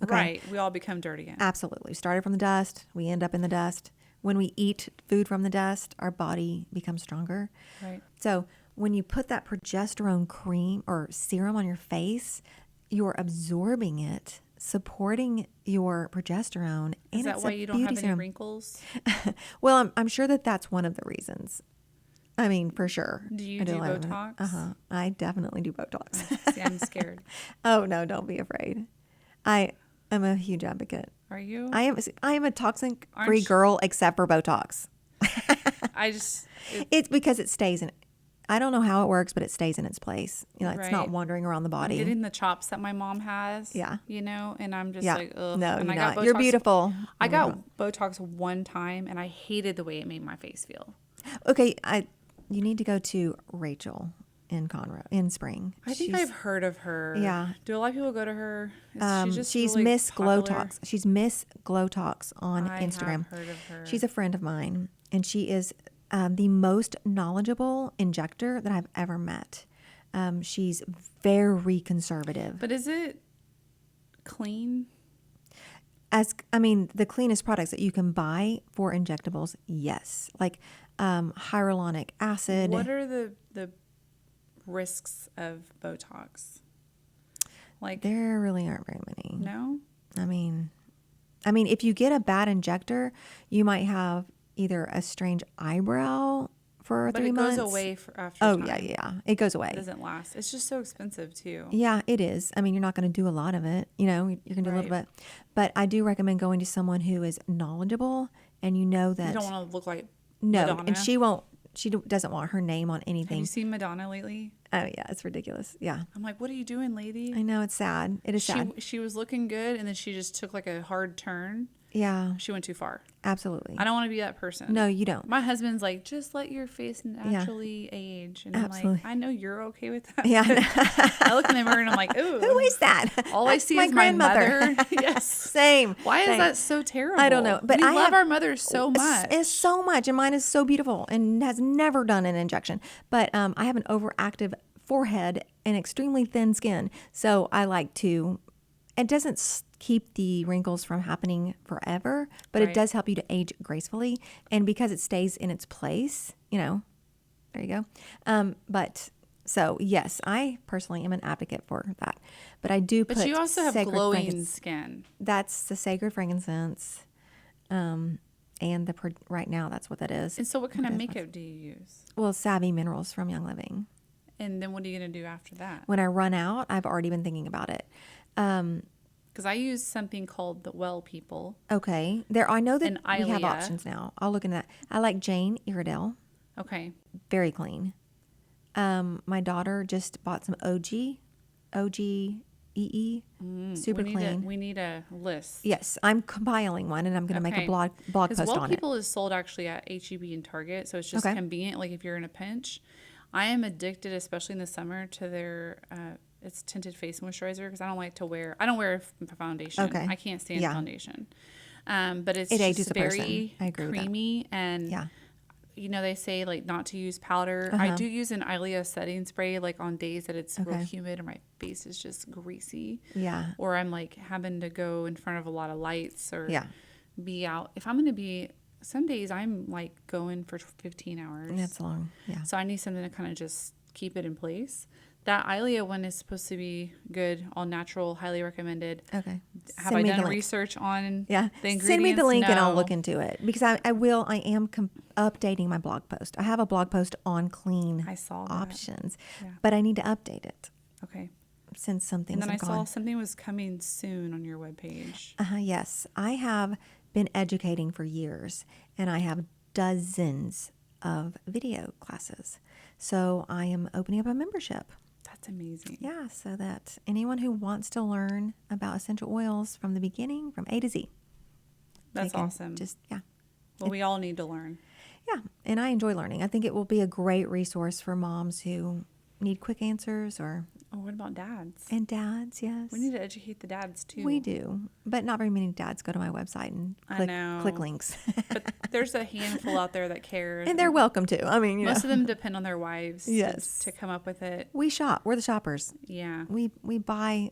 Okay? Right. We all become dirt again. Absolutely. We started from the dust. We end up in the dust. When we eat food from the dust, our body becomes stronger. Right. So when you put that progesterone cream or serum on your face, you're absorbing it, supporting your progesterone. Is and that it's why a you don't beauty have any serum. wrinkles? Well, I'm sure that that's one of the reasons. I mean, for sure. Do you I do a lot of it. Botox? Uh-huh. I definitely do Botox. See, I'm scared. Oh, no, don't be afraid. I am a huge advocate. Are you? I am a toxic-free Aren't you- girl except for Botox. I just... It's because it stays in it. I don't know how it works, but it stays in its place. You know, it's not Right. wandering around the I'm body. getting the chops that my mom has. Yeah. And I'm just Yeah. like, ugh. No, and you're I got not. You're Botox- beautiful. I Oh, got Botox one time, and I hated the way it made my face feel. Okay, you need to go to Rachel in Conroe in Spring. I think I've heard of her. Yeah. Do a lot of people go to her? Is she just she's really Miss Glow popular? Talks. She's Miss Glow Talks on I Instagram. have heard of her. She's a friend of mine, and she is the most knowledgeable injector that I've ever met. She's very conservative. But is it clean? The cleanest products that you can buy for injectables, yes, like hyaluronic acid. What are the risks of Botox? Like, There really aren't very many. no? I mean, if you get a bad injector, you might have either a strange eyebrow for But 3 it months. goes away after Oh time. yeah, it goes away. It doesn't last. It's just so expensive, too. Yeah, it is. I mean, you're not going to do a lot of it. You know, you're going to do a little Right. bit. But I do recommend going to someone who is knowledgeable and you know that. You don't want to look like No, Madonna. and she won't. She doesn't want her name on Have anything. you seen Madonna lately? Oh yeah, it's ridiculous. Yeah, I'm like, what are you doing, lady? I know it's sad. It is sad. She was looking good, and then she just took like a hard turn. Yeah, She went too far. absolutely. I don't want to be that person. No, you don't. My husband's like, just let your face naturally age. And I'm Absolutely. like, I know you're okay with that. Yeah. I look in the mirror and I'm like, ooh. Who is that? All I That's see my is my grandmother. mother. Yes. Same. Why is Same. that so terrible? I don't know, but we I love have- our mothers so much. It's so much, and mine is so beautiful and has never done an injection. But I have an overactive forehead and extremely thin skin, so I like to it doesn't keep the wrinkles from happening forever, but Right. it does help you to age gracefully. And because it stays in its place, there you go. But so yes, I personally am an advocate for that. But I do put But you also have sacred glowing frankincense. skin. That's the sacred frankincense. And right now that's what that is. And so what kind of makeup do you use? Well, Savvy Minerals from Young Living. And then what are you going to do after that? When I run out, I've already been thinking about it. Because I use something called the Well People. Okay. I know that And we have Ilia. options now. I'll look into that. I like Jane Iredale. Okay. Very clean. My daughter just bought some OGEE. Super clean. We need a list. Yes, I'm compiling one, and I'm going to make a blog post Well on it. People is sold actually at H-E-B and Target, so it's just Okay. convenient. Like if you're in a pinch, I am addicted, especially in the summer, to their it's tinted face moisturizer because I don't wear foundation. Okay. I can't stand Yeah. foundation. But it's It ages just a person. very I agree with that. creamy and. Yeah. They say like not to use powder. I do use an Ilia setting spray like on days that it's real Okay. humid or my face is just greasy. Yeah. Or I'm like having to go in front of a lot of lights or Yeah. be out. If I'm going to be, some days I'm like going for 15 hours. That's long. Yeah. So I need something to kind of just keep it in place. That Ilia one is supposed to be good, all natural, highly recommended. Okay. Have Send I me done the link. research on Yeah. the ingredients? Send me the link and I'll No. look into it because I am updating my blog post. I have a blog post on clean I saw that. options, Yeah. but I need to update it Okay. since some things And then I have saw gone. something was coming soon on your webpage. Yes, I have been educating for years, and I have dozens of video classes. So I am opening up a membership. That's amazing. Yeah, so that anyone who wants to learn about essential oils from the beginning, from A to Z. That's they can awesome. Well, we all need to learn. Yeah, and I enjoy learning. I think it will be a great resource for moms who need quick answers Oh, what about dads? and dads, yes. We need to educate the dads too. We do, but not very many dads go to my website and I know. click links. But there's a handful out there that cares. And they're welcome to. I mean, Most of them depend on their wives Yes. to come up with it. we shop. We're the shoppers. Yeah. We buy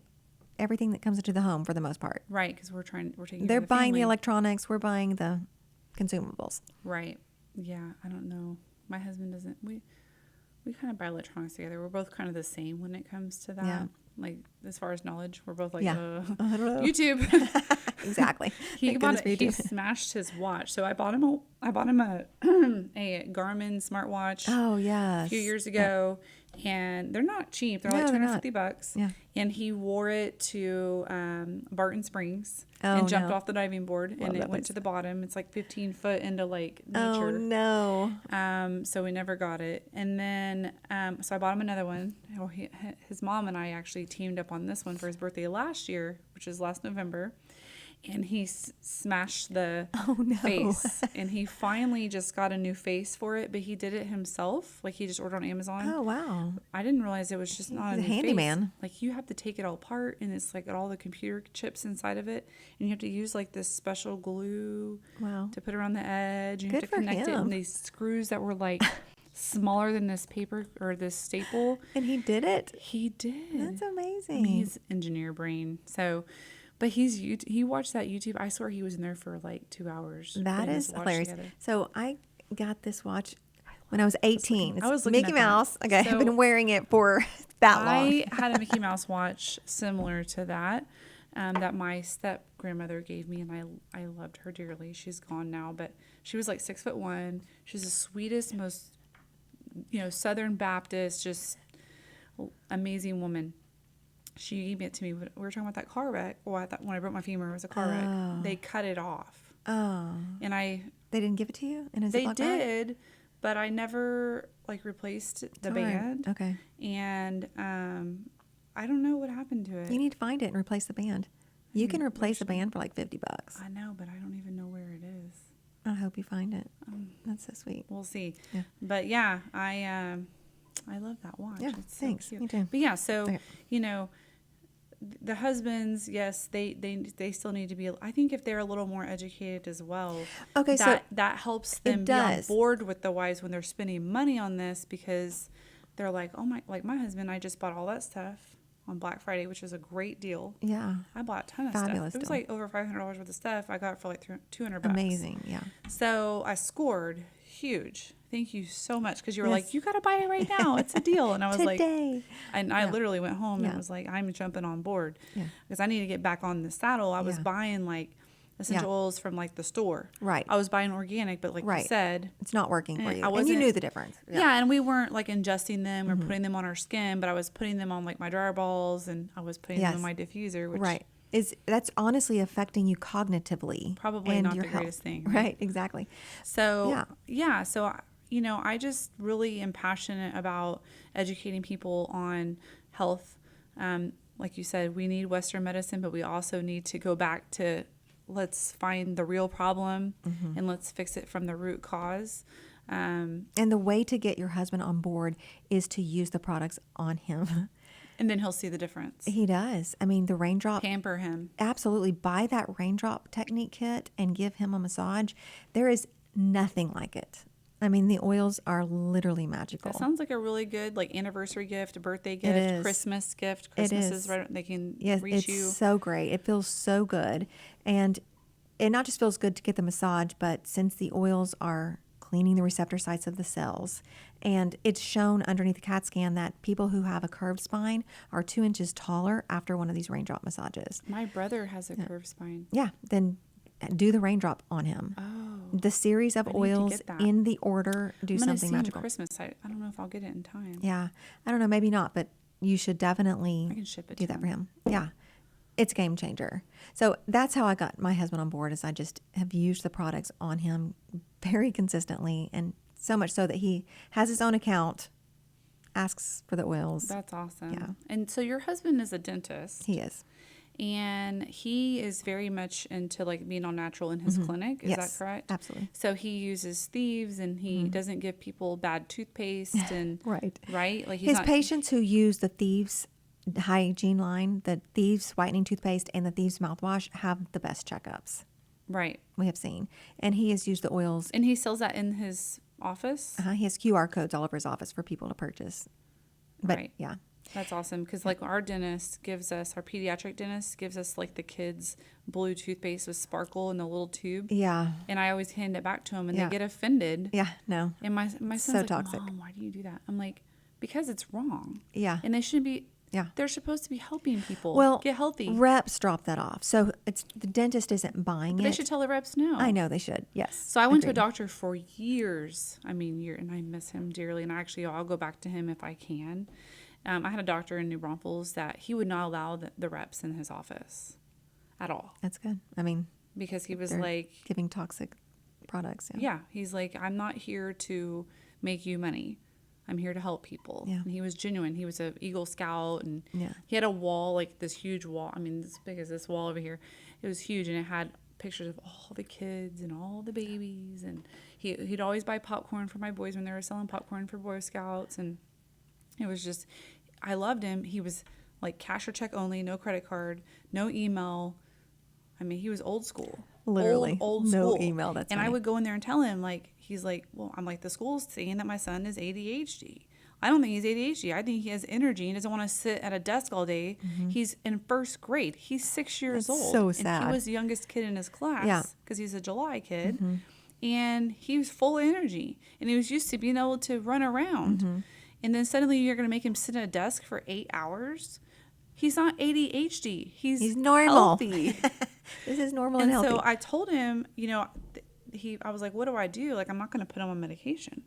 everything that comes into the home for the most part. Right, because we're taking They're care of the buying the family. electronics. We're buying the consumables. Right. Yeah, I don't know. My husband doesn't. We kind of buy electronics together. We're both kind of the same when it comes to that. Yeah. Like as far as knowledge, we're both like Yeah. I don't know. YouTube. Exactly. He Thank goodness he for YouTube. smashed his watch. So I bought him a a Garmin smartwatch Oh, yes. a few years ago, and they're not cheap. They're No, like they're not. $250. Yeah. And he wore it to Barton Springs Oh, and jumped no. off the diving board, Love and it that went place. to the bottom. It's like 15 foot into like Oh, nature. no. So we never got it. And then, so I bought him another one. Well, his mom and I actually teamed up on this one for his birthday last year, which is last November. And he smashed the Oh, no. face. And he finally just got a new face for it, but he did it himself. Like he just ordered on Amazon. Oh, wow. I didn't realize it was just not He's a a new handyman. face. Like you have to take it all apart, and it's like got all the computer chips inside of it, and you have to use like this special glue Wow. to put around the edge. You Good have to for connect it him. in these screws that were like smaller than this paper or this staple. And he did it? He did. That's I amazing. mean, he's engineer brain. So, but he watched that YouTube. I swear he was in there for like 2 hours. That putting is this watch hilarious. together. So I got this watch when I was 18. I was It's looking Mickey at that. Mouse. Okay, So I've been wearing it for that long. I had a Mickey Mouse watch similar to that. That my step grandmother gave me, and I loved her dearly. She's gone now, but she was like 6'1". She's the sweetest, most Southern Baptist, just amazing woman. She gave it to me. We were talking about that car wreck. Well, when I broke my femur, it was a car wreck. They cut it off, Oh, and they didn't give it to you in a they Ziploc bag? did, but I never like replaced the Darn. band. Okay. And I don't know what happened to it. You need to find it and replace the band. You can replace a band for like $50. I know, but I don't even know where it is. I hope you find it. That's so sweet. We'll see. Yeah. But yeah, I love that watch. Yeah, It's so thanks. cute. Me too. But yeah, so Okay. the husbands, yes, they still need to be. I think if they're a little more educated as well, Okay, so that helps them it be on does. board with the wives when they're spending money on this, because they're like, oh my, like my husband, I just bought all that stuff on Black Friday, which was a great deal. Yeah. I bought a ton of Fabulous stuff. It was deal. like over $500 worth of stuff. I got it for like $200. Amazing. Yeah. So I scored huge. Thank you so much, because you were Yes. like, you got to buy it right now. It's a deal. And I was Today. like, and I Yeah. literally went home Yeah. and was like, I'm jumping on board Yeah. because I need to get back on the saddle. I was Yeah. buying like essential Yeah. oils from like the store. Right. I was buying organic, but like you Right. said, It's not working for And you. I And you wasn't- knew the difference. yeah. And we weren't like ingesting them or putting them on our skin, but I was putting them on like my dryer balls, and I was putting them Yes. in my diffuser, which Right. That's honestly affecting you cognitively. Probably and not your the health. greatest thing, Right. right? Exactly. So, yeah. So, you know, I just really am passionate about educating people on health. Like you said, we need Western medicine, but we also need to go back to let's find the real problem and let's fix it from the root cause. And the way to get your husband on board is to use the products on him. And then he'll see the difference. He does. I mean, the raindrop. Pamper him. Absolutely. Buy that raindrop technique kit and give him a massage. There is nothing like it. I mean, the oils are literally magical. That sounds like a really good like anniversary gift, a birthday It gift, is. Christmas gift. It Christmas is. is right. They can Yes, reach it's you. so great. It feels so good. And it not just feels good to get the massage, but since the oils are cleaning the receptor sites of the cells, and it's shown underneath the CAT scan that people who have a curved spine are 2 inches taller after one of these raindrop massages. My brother has a curved spine. Yeah, then do the raindrop on him. Oh. The series of I need to oils get that. in the order do I'm gonna something see him magical. Christmas. I don't know if I'll get it in time. Yeah, I don't know, maybe not, but you should definitely I can ship it do to that for him. Yeah, it's a game changer. So that's how I got my husband on board. Is I just have used the products on him very consistently, and so much so that he has his own account, asks for the oils. That's awesome. Yeah. And so your husband is a dentist, He is. and he is very much into like being all natural in his clinic. Is Yes, that correct? absolutely. So he uses thieves, and he doesn't give people bad toothpaste, and Right. right, like he's His not. patients who use the Thieves hygiene line, the Thieves whitening toothpaste and the Thieves mouthwash have the best checkups Right, we have seen. And he has used the oils. and he sells that in his office. He has QR codes all over his office for people to purchase. But Right. yeah, That's awesome, because like our dentist gives us, our pediatric dentist gives us like the kids' blue toothpaste with sparkle in the little tube, yeah, and I always hand it back to them, and Yeah. they get offended. yeah, no, And my son's So like, toxic. Mom, why do you do that? I'm like, because it's wrong. yeah. And they shouldn't be. Yeah. They're supposed to be helping people Well, get healthy. reps drop that off. So it's the dentist isn't buying But it. they should tell the reps no. I know they should. Yes. So I went to a Agreed. doctor for years. I mean, and I miss him dearly. And actually, I'll go back to him if I can. I had a doctor in New Braunfels that he would not allow the reps in his office at all, That's good. I mean, because he was they're like, giving toxic products. yeah, he's like, I'm not here to make you money. I'm here to help people. Yeah. And he was genuine. He was an Eagle Scout, and Yeah. he had a wall, like this huge wall. I mean, as big as this wall over here. It was huge, and it had pictures of all the kids and all the babies. And he'd always buy popcorn for my boys when they were selling popcorn for Boy Scouts. And it was just, I loved him. He was like cash or check only, no credit card, no email. I mean, he was old school. Literally. Old No school. email, that's And I funny. would go in there and tell him, like, he's like, well, I'm like, the school's saying that my son is ADHD. I don't think he's ADHD. I think he has energy and doesn't want to sit at a desk all day. He's in first grade. He's 6 years That's old. so And sad. he was the youngest kid in his class Yeah. because he's a July kid. And he was full of energy. And he was used to being able to run around. And then suddenly you're going to make him sit at a desk for 8 hours. He's not ADHD. He's normal. healthy. This is normal And and healthy. so I told him, you know, I was like, what do I do? Like, I'm not going to put him on medication.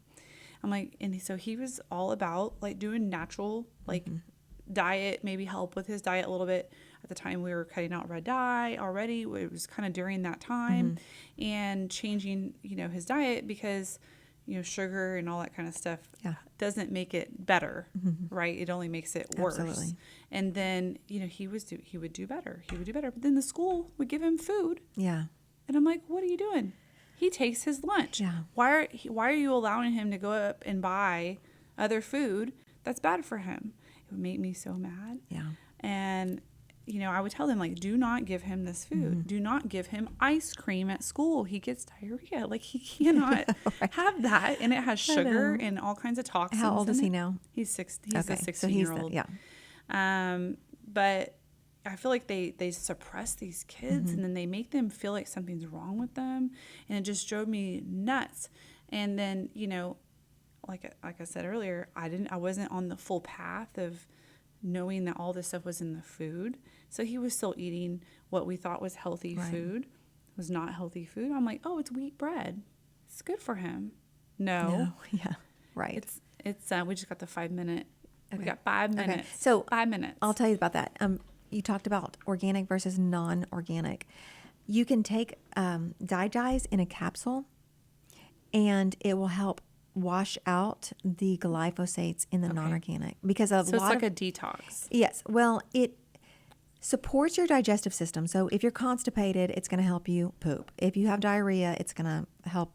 I'm like, and so he was all about like doing natural, like diet, maybe help with his diet a little bit. At the time we were cutting out red dye already. It was kind of during that time and changing, you know, his diet because, you know, sugar and all that kind of stuff Yeah. doesn't make it better, right? It only makes it worse. Absolutely. And then, you know, he would do better. He would do better. But then the school would give him food. yeah. And I'm like, what are you doing? He takes his lunch. Yeah. Why are you allowing him to go up and buy other food that's bad for him? It would make me so mad. Yeah. And, you know, I would tell them, like, do not give him this food. Do not give him ice cream at school. He gets diarrhea. Like, he cannot have that. And it has sugar and all kinds of toxins. How old is in he it. now? He's 6. He's Okay, a so 16-year-old. yeah. but I feel like they suppress these kids and then they make them feel like something's wrong with them. And it just drove me nuts. And then, like I said earlier, I wasn't on the full path of knowing that all this stuff was in the food. So he was still eating what we thought was healthy food. It was not healthy food. I'm like, oh, it's wheat bread. It's good for him. No. Yeah. Right. It's we just got the 5 minute. Okay. We got 5 minutes. Okay. So 5 minutes. I'll tell you about that. You talked about organic versus non-organic. You can take DiGize in a capsule, and it will help wash out the glyphosates in the non-organic because so it's like a detox. Yes. Well, it supports your digestive system. So if you're constipated, it's going to help you poop. If you have diarrhea, it's going to help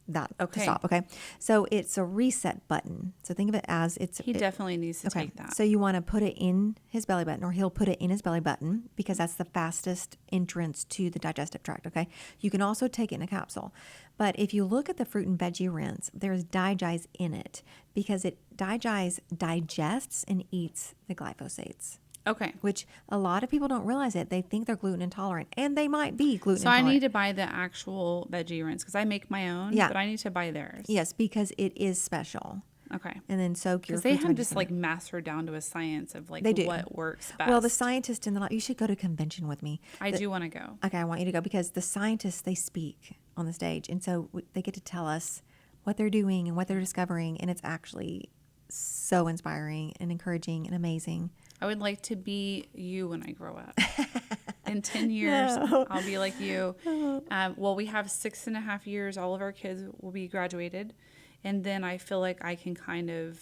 that to stop. Okay. So it's a reset button. So think of it as He definitely needs to take that. So you want to put it in his belly button, or he'll put it in his belly button because that's the fastest entrance to the digestive tract. Okay. You can also take it in a capsule. But if you look at the fruit and veggie rinse, there's DiGize in it because DiGize digests and eats the glyphosates. Okay. Which a lot of people don't realize it. They think they're gluten intolerant, and they might be gluten So intolerant. I need to buy the actual veggie rinse because I make my own, but I need to buy theirs. Yes, because it is special. Okay. And then soak your Because they fruits and have veggies just in like it. mastered down to a science of like They do. what works best. Well, the scientists in the lab, you should go to a convention with me. I do want to go. Okay, I want you to go because the scientists, they speak on the stage. And so they get to tell us what they're doing and what they're discovering. And it's actually so inspiring and encouraging and amazing. I would like to be you when I grow up. In 10 years, I'll be like you. Well, we have 6.5 years. All of our kids will be graduated. And then I feel like I can kind of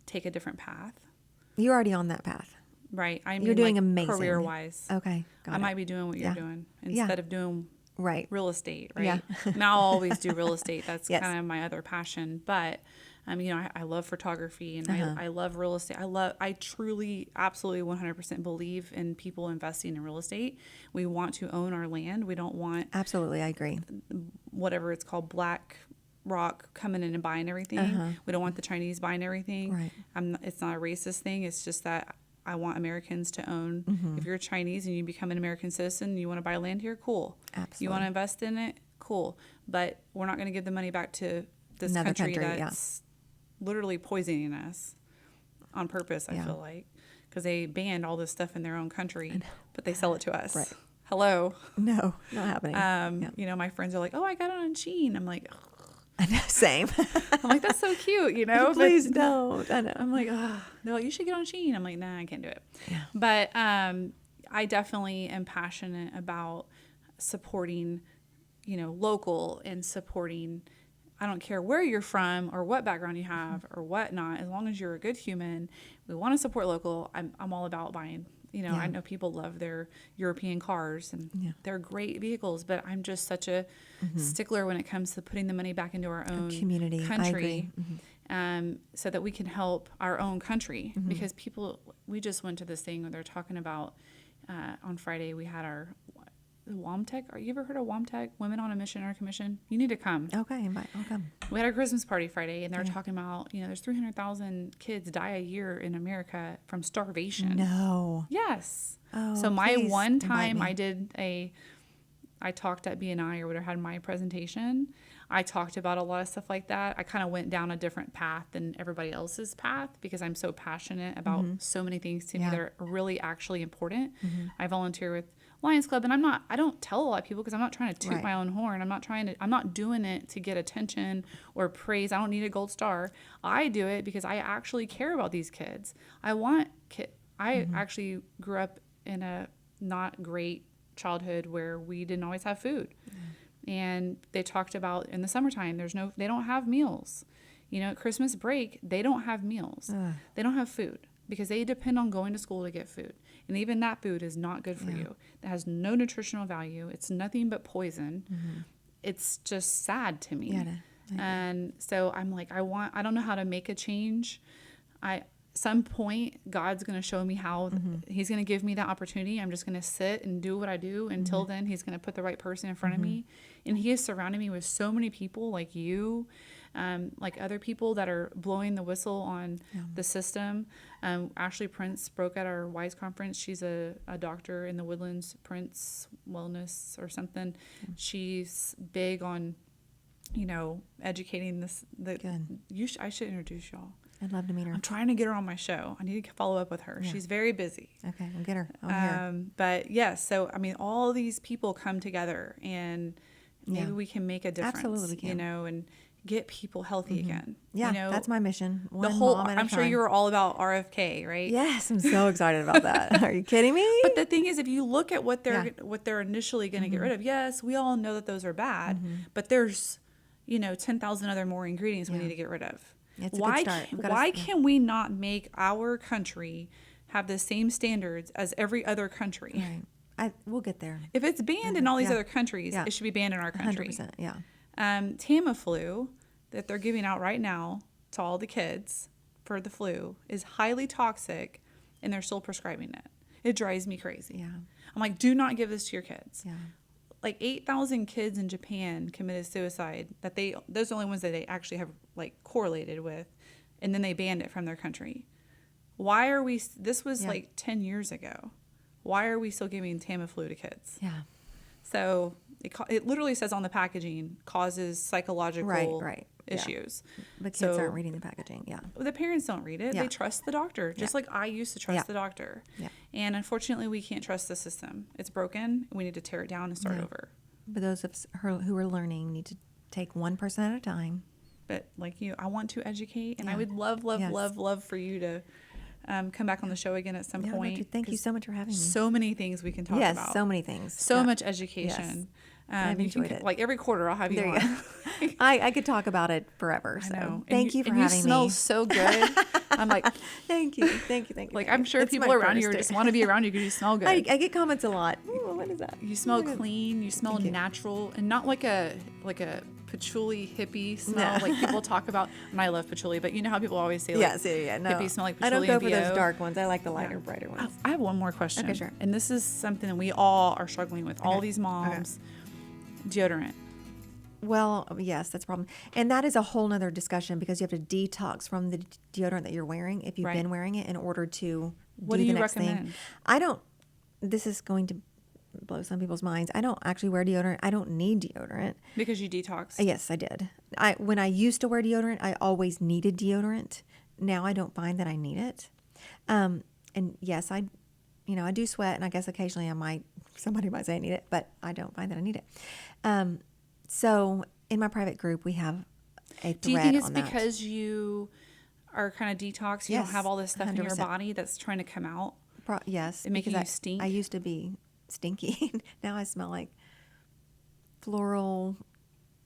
take a different path. You're already on that path. Right. You're doing amazing. Career-wise. Okay, got I it. might be doing what you're doing instead of doing real estate, right? Yeah. Now I'll always do real estate. That's Yes. kind of my other passion. But, I love photography and I love real estate. I truly, absolutely 100% believe in people investing in real estate. We want to own our land. We don't want Absolutely, I agree. whatever it's called, Black Rock coming in and buying everything. We don't want the Chinese buying everything. Right. It's not a racist thing. It's just that I want Americans to own. If you're Chinese and you become an American citizen and you want to buy land here, cool. Absolutely. You want to invest in it, cool. But we're not going to give the money back to this Another country country, that's literally poisoning us on purpose, I feel like. Because they banned all this stuff in their own country, but they sell it to us. Right. Hello. No, not happening. My friends are like, oh, I got it on Shein. I'm like, I know, same. I'm like, that's so cute, Please don't. I know. I'm like, oh, they're like, you should get on Shein. I'm like, nah, I can't do it. Yeah. But I definitely am passionate about supporting, local and supporting. I don't care where you're from or what background you have or whatnot. As long as you're a good human, we want to support local. I'm all about buying. I know people love their European cars and they're great vehicles, but I'm just such a stickler when it comes to putting the money back into our own community, country, so that we can help our own country. Because we just went to this thing where they're talking about on Friday we had our WOMTech. Are you ever heard of WOMTech? Women on a Mission or Commission? You need to come. Okay, I'll come. We had our Christmas party Friday, and they're talking about, there's 300,000 kids die a year in America from starvation. No. Yes. Oh, so my please one invite time me. I talked at BNI or whatever, had my presentation. I talked about a lot of stuff like that. I kind of went down a different path than everybody else's path because I'm so passionate about so many things to me that are really actually important. I volunteer with Lions Club, and I don't tell a lot of people because I'm not trying to toot my own horn. I'm not doing it to get attention or praise. I don't need a gold star. I do it because I actually care about these kids. I actually grew up in a not great childhood where we didn't always have food. And they talked about in the summertime, they don't have meals. At Christmas break, they don't have meals. They don't have food because they depend on going to school to get food. And even that food is not good for you. It has no nutritional value. It's nothing but poison. It's just sad to me. And so I'm like, I don't know how to make a change. some point God's going to show me how. He's going to give me that opportunity. I'm just going to sit and do what I do. Until then, he's going to put the right person in front of me. And he has surrounded me with so many people like you, like other people that are blowing the whistle on the system. Ashley Prince spoke at our WISE conference. She's a doctor in the Woodlands, Prince Wellness or something. She's big on, educating this. I should introduce y'all. I'd love to meet her. I'm trying to get her on my show. I need to follow up with her. Yeah. She's very busy. Okay, we'll get her on here. But yes, so I mean, all these people come together, and maybe we can make a difference. Absolutely we can. And get people healthy again. Yeah, that's my mission. The whole. I'm sure you were all about RFK, right? Yes, I'm so excited about that. Are you kidding me? But the thing is, if you look at what they're initially going to get rid of, yes, we all know that those are bad, but there's 10,000 other more ingredients we need to get rid of. It's a good start. Why can we not make our country have the same standards as every other country? Right. We'll get there. If it's banned in all these other countries, it should be banned in our country. 100%, yeah. Tamiflu that they're giving out right now to all the kids for the flu is highly toxic, and they're still prescribing it. It drives me crazy. Yeah. I'm like, do not give this to your kids. Yeah. Like 8,000 kids in Japan committed suicide. Those are the only ones that they actually have like correlated with, and then they banned it from their country. Why are we? This was like 10 years ago. Why are we still giving Tamiflu to kids? Yeah. So it literally says on the packaging causes psychological issues. Yeah. The kids aren't reading the packaging. Yeah. The parents don't read it. They trust the doctor, just like I used to trust the doctor. Yeah. And unfortunately, we can't trust the system. It's broken. We need to tear it down and start over. But those of us who are learning need to take one person at a time. But like you, I want to educate, and I would love for you to come back on the show again at some point. Thank you so much for having me. So many things we can talk about. Yes, so many things. So much education. Yes. I've enjoyed it. Like every quarter, I'll have you on. I could talk about it forever. So I know. Thank you for having me. You smell so good. I'm like, thank you. Like I'm sure people around you just want to be around you because you smell good. I get comments a lot. Ooh, what is that? You smell clean. You smell natural, and not like a patchouli hippie smell like people talk about. And I love patchouli, but you know how people always say, like, no. hippies smell like I patchouli. don't go for and those dark ones. I like the lighter, brighter ones. I have one more question. Okay, sure. And this is something that we all are struggling with. All these moms. Deodorant. Well, yes, that's a problem. And that is a whole nother discussion because you have to detox from the deodorant that you're wearing if you've been wearing it in order to do the next thing. This is going to blow some people's minds. I don't actually wear deodorant. I don't need deodorant. Because you detox? Yes, I did. When I used to wear deodorant, I always needed deodorant. Now I don't find that I need it. And yes, I do sweat, and I guess occasionally somebody might say I need it, but I don't find that I need it. So in my private group, we have a thread on that. Do you think it's because you are kind of detox? You don't have all this stuff 100%. In your body that's trying to come out? Yes. It making you stink? I used to be stinky. Now I smell like floral,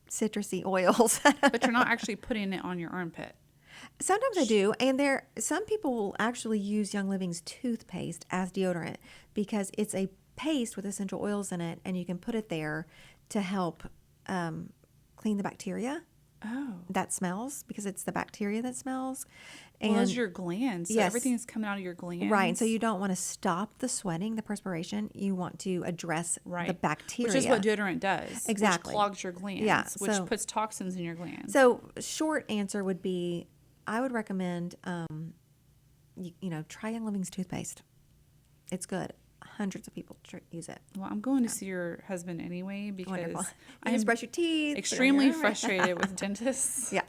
citrusy oils. But you're not actually putting it on your armpit. Sometimes I do, and some people will actually use Young Living's toothpaste as deodorant because it's a paste with essential oils in it, and you can put it there to help clean the bacteria. Oh, that smells because it's the bacteria that smells. And well, it's your glands. So everything is coming out of your glands. Right. And so you don't want to stop the sweating, the perspiration. You want to address the bacteria. Which is what deodorant does. Exactly. Which clogs your glands, which puts toxins in your glands. So short answer would be, I would recommend, try Young Living's toothpaste. It's good. Hundreds of people use it. Well, I'm going to see your husband anyway because I just brush your teeth. Extremely frustrated with dentists. Yeah,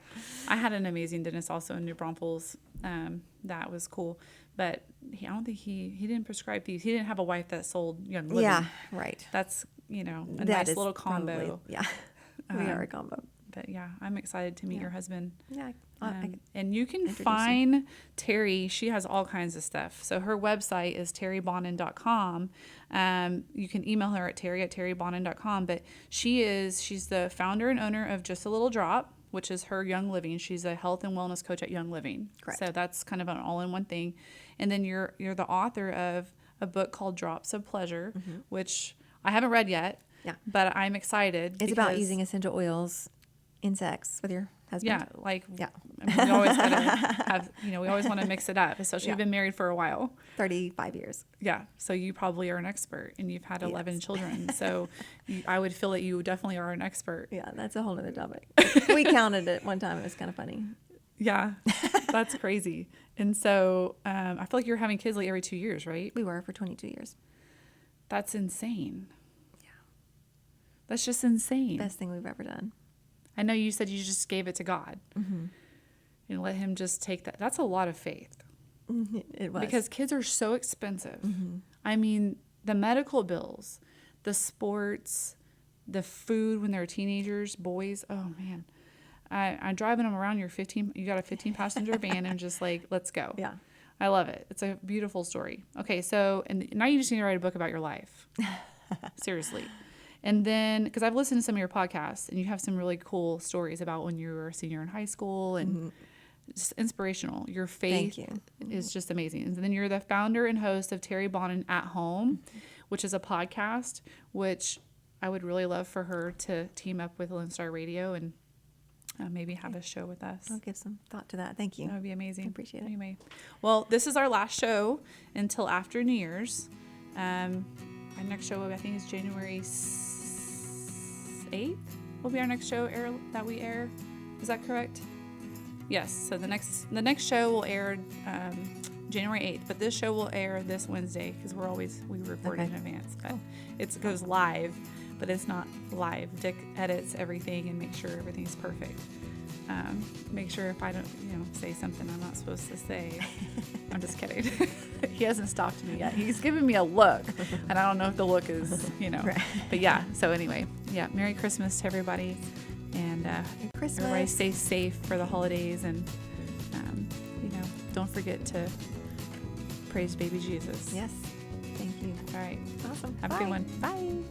I had an amazing dentist also in New Braunfels. That was cool, but I don't think he didn't prescribe these. He didn't have a wife that sold Young Living. Yeah, right. That's a nice little combo. We are a combo. But yeah, I'm excited to meet your husband. Yeah. And you can find Terri. She has all kinds of stuff. So her website is terribonin.com. You can email her at terri@terribonin.com. But she's the founder and owner of Just a Little Drop, which is her Young Living. She's a health and wellness coach at Young Living. Correct. So that's kind of an all-in-one thing. And then you're the author of a book called Drops of Pleasure, which I haven't read yet. Yeah. But I'm excited. It's about using essential oils in sex with your husband. Yeah, like Yeah. I mean, we always gotta have, we always want to mix it up, especially Yeah. you've been married for a while. 35 years. Yeah, so you probably are an expert, and you've had 11 Yes. children. So I would feel that you definitely are an expert. Yeah, that's a whole other topic. We counted it one time. It was kind of funny. Yeah, that's crazy. And so I feel like you're having kids like every 2 years, right? We were for 22 years. That's insane. Yeah, that's just insane. Best thing we've ever done. I know you said you just gave it to God and let Him just take that. That's a lot of faith. It was. Because kids are so expensive. I mean, the medical bills, the sports, the food when they're teenagers, boys. Oh man, I'm driving them around your 15. You got a 15 passenger van and just like, let's go. Yeah. I love it. It's a beautiful story. Okay, so and now you just need to write a book about your life. Seriously. And then, because I've listened to some of your podcasts, and you have some really cool stories about when you were a senior in high school, and just inspirational. Your faith Thank you. is just amazing. And then you're the founder and host of Terri Bonin at Home, which is a podcast, which I would really love for her to team up with Lone Star Radio and maybe have a show with us. I'll give some thought to that. Thank you. That would be amazing. I appreciate it. Anyway, well, this is our last show until after New Year's. Our next show, I think, is January 8th. Will be our next show that we air. Is that correct? Yes. So the next show will air January 8th, but this show will air this Wednesday because we record in advance. But it goes live, but it's not live. Dick edits everything and makes sure everything's perfect. Make sure if I don't, say something I'm not supposed to say. I'm just kidding. He hasn't stopped me yet. He's giving me a look, and I don't know if the look is, Right. But yeah. So anyway, yeah. Merry Christmas to everybody, and Christmas. everybody stay safe for the holidays, and don't forget to praise baby Jesus. Yes. Thank you. All right. Awesome. Have a Bye. good one. Bye.